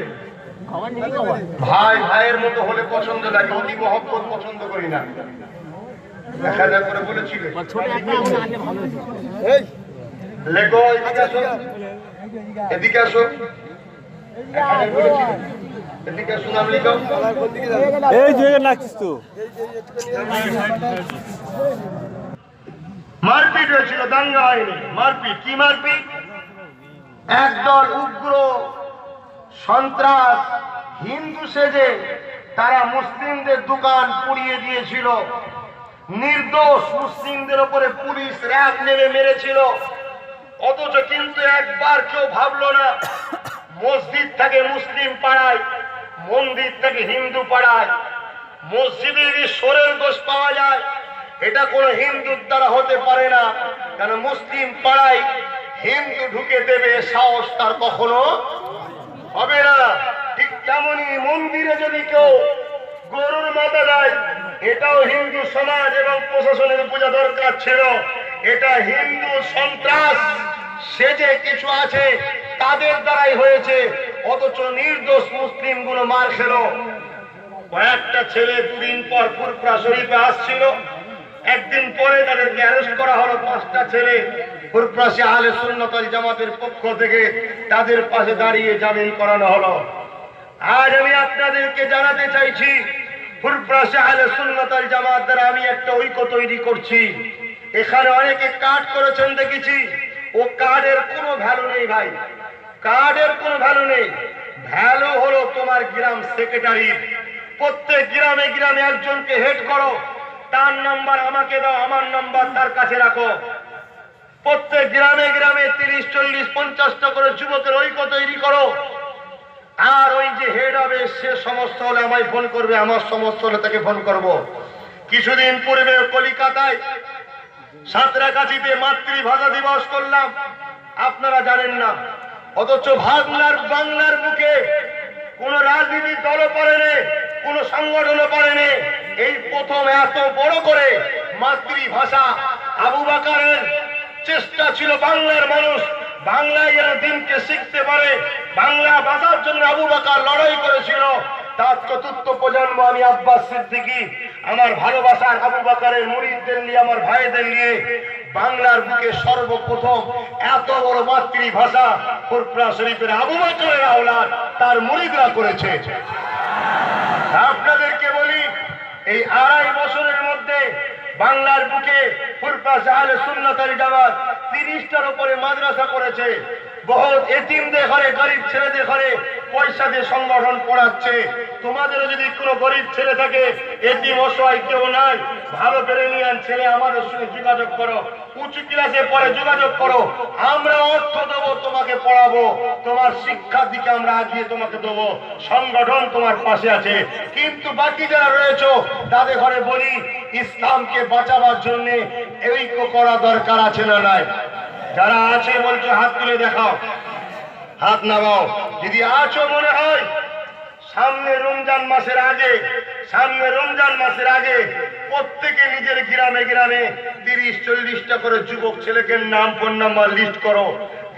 ভাই ভাইয়ের মতো হলে পছন্দ লাগে, অতি মহব্বত পছন্দ করি না। 1000 করে বলেছিলে লেখো, এদিকে আসো, এদিকে আসো, 1000 বলেছিলে এদিকে আসো, নাম লিখো। এই যে নাচিস তো মারপিট হয়েছিল, দাঙ্গা হয়নি, মারপিট। কি মারপিট? একদল উগ্র সন্ত্রাস হিন্দু সেজে তারা মুসলিমদের দোকান পুড়িয়ে দিয়েছিল। নির্দোষ মুসলিমদের উপরে পুলিশ র্যাব নেমে মেরেছিল। অথচ কিন্তু একবার কেউ ভাবলো না মসজিদ থেকে মুসলিম পাড়ায়, মন্দির থেকে হিন্দু পাড়ায় মসজিদে যদি সোরের দোষ পাওয়া যায় এটা কোনো হিন্দুর দ্বারা হতে পারে না। কারণ মুসলিম পাড়ায় হিন্দু ঢুকে দেবে সাহস তার কখনো হবে না। ঠিক তেমনই মন্দিরে যদি কেউ গরুর মাথা দেয় এটাও হিন্দু সমাজ এবং প্রশাসনের বোঝা দরকার ছিল। এটা হিন্দু সন্ত্রাস সেজে কিছু আছে তাদের দ্বারাই হয়েছে। অথচ নির্দোষ মুসলিম গুলো মার খেল। কয়েকটা ছেলে দুদিন পর ফুরফুরা শরীফে আসছিল, একদিন পরে তাদেরকে অ্যারেস্ট করা হলো। 5টা ছেলে ফুরফুরাশি আহলে সুন্নাত ওয়াল জামাতের পক্ষ থেকে তাদের পাশে দাঁড়িয়ে জামিন করানো হলো। আজ আমি আপনাদেরকে জানাতে চাইছি ফুরফুরাশি আহলে সুন্নাত ওয়াল জামাত দ্বারা আমি একটা ঐক্য তৈরি করছি। এখানে অনেকে কার্ড করেছেন দেখেছি, ও কার্ডের কোনো ভ্যালু নেই ভাই, কার্ডের কোনো ভ্যালু নেই। ভ্যালু হলো তোমার গ্রাম সেক্রেটারি। প্রত্যেক গ্রামে গ্রামে একজনকে হেড করো, তার নাম্বার আমাকে দাও, আমার নাম্বার তার কাছে রাখো। প্রত্যেক গ্রামে গ্রামে 30, 40, 50টা করে যুবকের ঐক্য তৈরি করো। আর ওই যে হেড হবে সে সমস্যা হলে আমায় ফোন করবে, আমার সমস্যা হলে তাকে ফোন করব। কিছুদিন পূর্বে কলিকাতায় সাঁতরাগাছিতে মাতৃভাষা দিবস করলাম, আপনারা জানেন না। অথচ বাংলার বুকে কোন রাজনীতির দলও পারেনি, কোন সংগঠনও পারেনি। এই প্রথম এত বড় করে মাতৃভাষা। আবু বকরের চেষ্টা ছিল বাংলার মানুষ বাংলায় যেন দিনকে শিখতে পারে, বাংলা ভাষার জন্য আবু বকর লড়াই করেছিল। তার 4র্থ প্রজন্ম আমি আব্বাস সিদ্দিকী আমার ভালোবাসার আবু বকরের মুরিদদের নিয়ে, আমার ভাইদের নিয়ে বাংলার বুকে সর্বপ্রথম এত বড় মাতৃভাষা ফুরফুরা শরীফের আবু বকরের আওলাদ তার মুরিদরা করেছে। আপনাদেরকে বলি এই 2.5 বছরের মধ্যে বাংলার বুকে ফুরফুরা আহলে সুন্নাত ওয়াল জামাত 30টার উপরে মাদ্রাসা করেছে। বহুত এতিমদের ঘরে, গরিব ছেলেদের ঘরে পয়সা দিয়ে সংগঠন পড়াচ্ছে। তোমাদেরও যদি কোনো গরিব ছেলে থাকে, এতিম অসহায় কেউ নাই, ভালো বেড়ে নিয়ে আন ছেলে, আমাদের সঙ্গে যোগাযোগ করো। উঁচু ক্লাসে পড়ে যোগাযোগ করো, আমরা অর্থ দেবো, তোমাকে পড়াবো, তোমার শিক্ষার দিকে আমরা আগিয়ে তোমাকে দেবো। সংগঠন তোমার পাশে আছে। কিন্তু বাকি যারা রয়েছে তাদের ঘরে বলি ইসলামকে বাঁচাবার জন্য ঐক্য করা দরকার আছে না নাই? যারা আছে বলছো হাত তুলে দেখাও, হাত নামাও। যদি আছো মনে হয় সামনে রমজান মাসের আগে প্রত্যেকে নিজের গ্রামে গ্রামে 30-40টা করে যুবক ছেলেকে নাম, ফোন নাম্বার লিস্ট করো।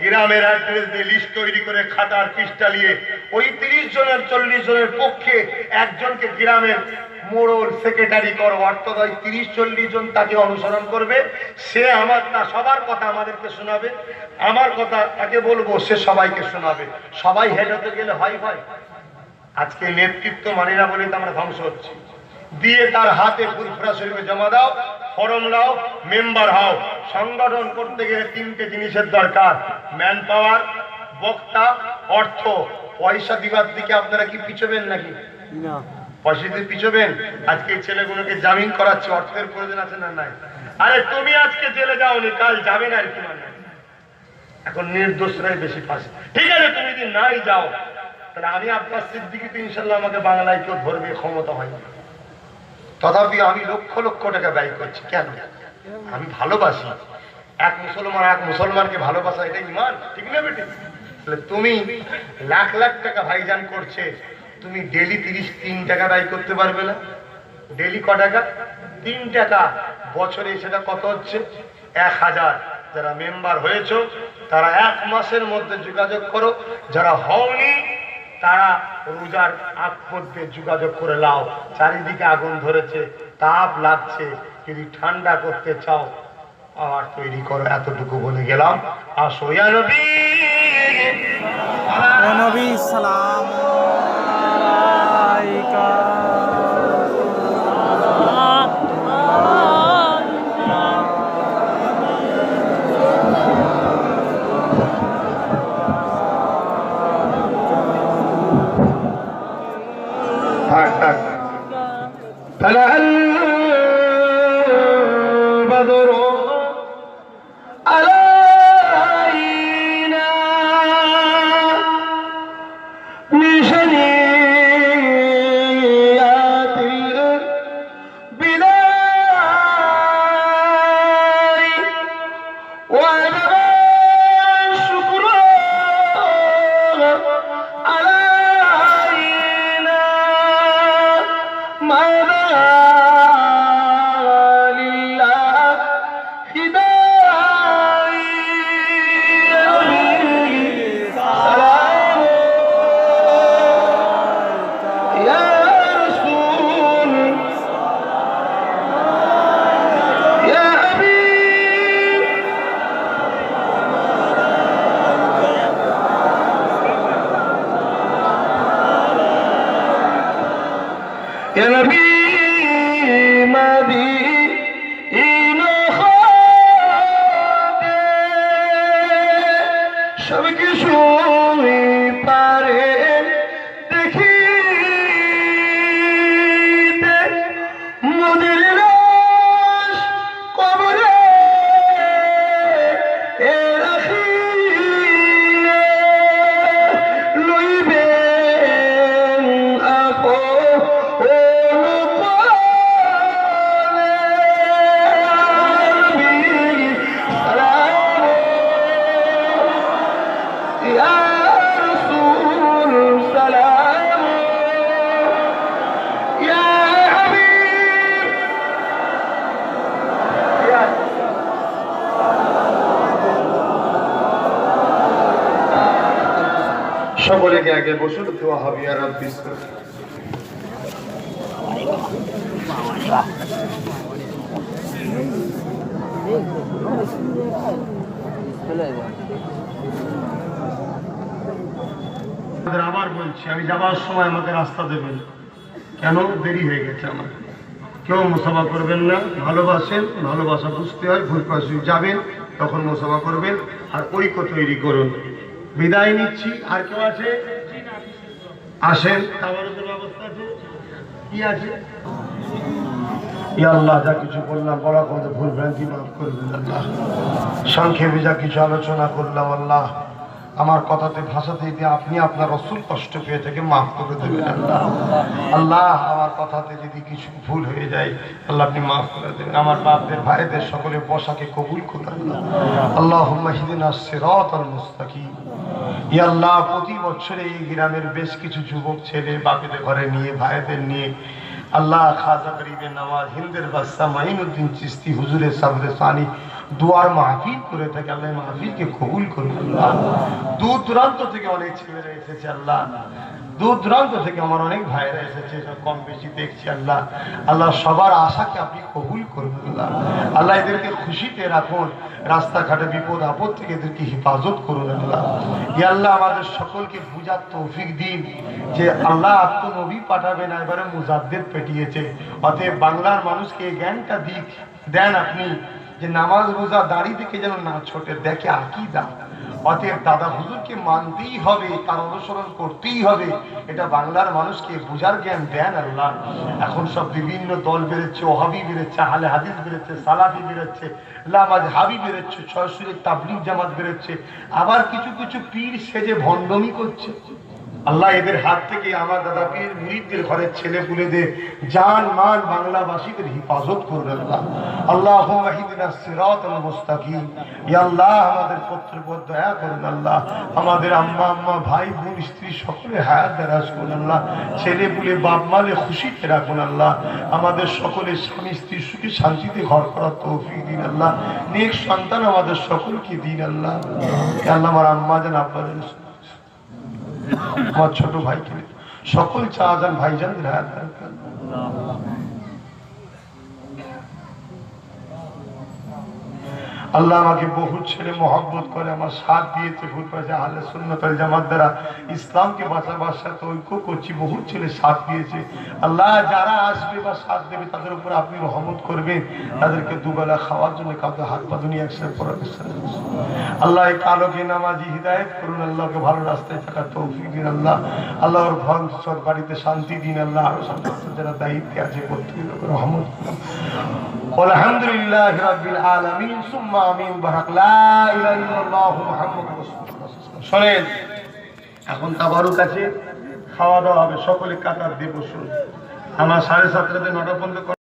গ্রামের অ্যাড্রেস দিয়ে লিস্ট তৈরি করে খাতার পৃষ্ঠা নিয়ে ওই 30 জনের 40 জনের পক্ষে একজনকে গ্রামের মোড়ল সেক্রেটারি করো। অর্থাৎ ওই 30-40 জন তাকে অনুসরণ করবে। সে সবার কথা আমাদেরকে শোনাবে, আমার কথা তাকে বলবো, সে সবাইকে শোনাবে। সবাই হেড হতে গেলে হয় ভাই? আজকে নেতৃত্ব মানি না বলে তো আমরা ধ্বংস হচ্ছি। দিয়ে তার হাতে ফুরফুরা শরীফে জমা দাও, ফরম নাও, মেম্বার হও। সংগঠন করতে গেলে 3টে জিনিসের দরকার: ম্যান পাওয়ার, বক্তা, অর্থ। পয়সা দিবার দিকে আপনারা কি পিছবেন নাকি? না, পয়সা দিয়ে পিছবেন? আজকে ছেলেগুলোকে জামিন করাচ্ছে, অর্থের প্রয়োজন আছে না নাই? আরে তুমি আজকে জেলে যাওনি, কাল যাবে না আর কি মানে? এখন নির্দোষরাই বেশি ফাঁসে। ঠিক আছে, তুমি যদি নাই যাও তাহলে আমি আব্বাস সিদ্দিকী তো ইনশাল্লাহ আমাকে বাংলায় কেউ ধরবে ক্ষমতা হয়নি। তথাপি আমি লক্ষ লক্ষ টাকা ব্যয় করছি। কেন? আমি ভালোবাসি। এক মুসলমানকে ভালোবাসা, এটা ইমান, ঠিক না বেটি? তাহলে তুমি লাখ লাখ টাকা ভাইজান করছে, তুমি ডেলি ৩ টাকা ব্যয় করতে পারবে না? ডেলি ক টাকা? ৩ টাকা। বছরে সেটা কত হচ্ছে? ১,০০০। যারা মেম্বার হয়েছো তারা ১ মাসের মধ্যে যোগাযোগ করো, যারা হওনি তারা রোজার আগ মধ্যে যোগাযোগ করে লাও। চারিদিকে আগুন ধরেছে, তাপ লাগছে, যদি ঠান্ডা করতে চাও আবার তৈরি করো। এতটুকু বলে গেলাম। আসো ইয়া নবী, ইয়া নবী সালাম আলাইকা। طلع البدر علينا من ثنيات البدار وجب الشكر علينا ماذا يا نبي مدينة خاطئ সবকে শুই পারে দেখিতে মোদের লাশ কবরে রাখিলে লইবেন আপো সকলে আগে বসুন। দোয়া হবে ইয়া রাব্বি। আবার বলছি, আমি যাবার সময় আমাকে রাস্তা দেবেন। কেন দেরি হয়ে গেছে আমার? কেউ মুসাফা করবেন না। ভালোবাসেন, ভালোবাসা বুঝতে হয়। ভুল পাশে যাবেন তখন মুসাফা করবেন, আর ঐক্য তৈরি করুন। বিদায় নিচ্ছি। আর কেউ আছে? আসেন। তাওয়ারুদের ব্যবস্থা আছে? কি আছে? ইয়া আল্লাহ, যা কিছু বললাম বলা কথা ভুল ভ্রান্তি মাফ করবেন আল্লাহ। সংক্ষেপে যা কিছু আলোচনা করলাম আল্লাহ, আমার কথাতে ভাষাতে দিয়ে আপনি আপনার রসুল কষ্ট পেয়ে থেকে মাফ করে দেবেন আল্লাহ। আল্লাহ, আমার কথাতে যদি কিছু ভুল হয়ে যায় আল্লাহ আপনি মাফ করে দেবেন। আমার বাপদের ভাইদের সকলের বসাকে কবুল করুন আল্লাহ। আল্লাহুম্মা ইহদিনাস সিরাতাল মুস্তাকিম। ইয়া আল্লাহ, প্রতি বছরে এই গ্রামের বেশ কিছু যুবক ছেলে বাপেদের ঘরে নিয়ে, ভাইদের নিয়ে আল্লাহ খাজা গরিবের নামাজ, হিন্দের বাদশা মাইনুদ্দিন চিশতি হুজুরের সাবরে সানি দুয়ার মাহফিল করে থাকে। আল্লাহ মাহফিলকে কবুল করুন আল্লাহ। দূর দূরান্ত থেকে অনেক ছেলেরা এসেছে আল্লাহ, দূর দূরান্ত থেকে আমার অনেক ভাইরা এসেছে, সব কম বেশি দেখছি আল্লাহ। আল্লাহ সবার আশাকে আপনি কবুল করুন আল্লাহ। আল্লাহ এদেরকে খুশিতে রাখুন, রাস্তাঘাটে বিপদ আপদ থেকে এদেরকে হেফাজত করুন আল্লাহ। ইয়া আল্লাহ, আমাদের সকলকে বুঝার তৌফিক দিন যে আল্লাহ আপ তো নবী পাঠাবে না, এবারে মুজাদ্দিদ পেটিয়েছে। অতএব বাংলার মানুষকে এই জ্ঞানটা দেন আপনি যে নামাজ রোজা দাড়ি থেকে যেন না ছোটে, দেখে আকীদা। অতএব দাদা হুজুরকে মানতেই হবে, তার অনুসরণ করতেই হবে, এটা বাংলার মানুষকে বুঝার জ্ঞান দেন আল্লাহ। এখন সব বিভিন্ন দল বেরোচ্ছে, ওহাবি বেরোচ্ছে, আহলে হাদিস বেরোচ্ছে, সালাফি বেরোচ্ছে, লামাযহাবি বেরোচ্ছে, ছয়সুরের তাবলীগ জামাত বেরোচ্ছে, আবার কিছু কিছু পীর সেজে ভণ্ডামি করছে। আল্লাহ এদের হাত থেকে আমার দাদা পীর মুরিদদের ঘরের ছেলে পুলেদের জান মান বাংলাবাসীদের হিফাজত করুন আল্লাহ। আল্লাহুম্মা ইহদিনাস সিরাতাল মুস্তাকিম। ইয়া আল্লাহ আমাদের পুত্রের উপর দয়া করুন আল্লাহ। আমাদের আম্মা ভাই বোন স্ত্রী সকলে হায়াত দারাজ করুন আল্লাহ। ছেলে পুলে বাপ মালে খুশিতে রাখুন আল্লাহ। আমাদের সকলের স্বামী স্ত্রী সুখে শান্তিতে ঘর করার তৌফিক দিন আল্লাহ। নেক সন্তান আমাদের সকলকে দিন আল্লাহ। ইয়া আল্লাহ আমার আম্মা জান আব্বা জান আমার ছোট ভাইকে সকল চাচান ভাইজানদের হায়াত দারাজ করুন। আল্লাহ আমাকে বহু ছেলে মহব্বত করে আমার সাথ দিয়েছে ভুল পাশে আহলে সুন্নাত ওয়াল জামাত দ্বারা ইসলামকে বাঁচাবার সাথে ঐক্য করছি, বহু ছেলে সাথ দিয়েছে। আল্লাহ যারা আসবে বা সাথ দেবে তাদের উপর আপনি রহমত করবেন, তাদেরকে দুবেলা খাওয়ার জন্য কাউকে হাত পা দুনিয়া একসাথে পড়াবে। আল্লাহ এই কালোকে নামাজি হিদায়ত করুন, আল্লাহকে ভালো রাস্তায় থাকার তৌফিক দিন আল্লাহ। আল্লাহর ভরসর বাড়িতে শান্তি দিন আল্লাহ। আরো সমস্ত যারা দায়িত্বে আছে প্রত্যেকের রহমত করুন। আলহামদুলিল্লাহ রাব্বিল আলামিন সুম্মা আমিন। বারাক লা ইলাহা ইল্লাল্লাহু মুহাম্মাদুর রাসূলুল্লাহ। শুনেন, এখন তাবারুক আছে, খাওয়া দাওয়া হবে, সকলে কাতার দিয়ে বসুন। আমার 7:30 9টা পর্যন্ত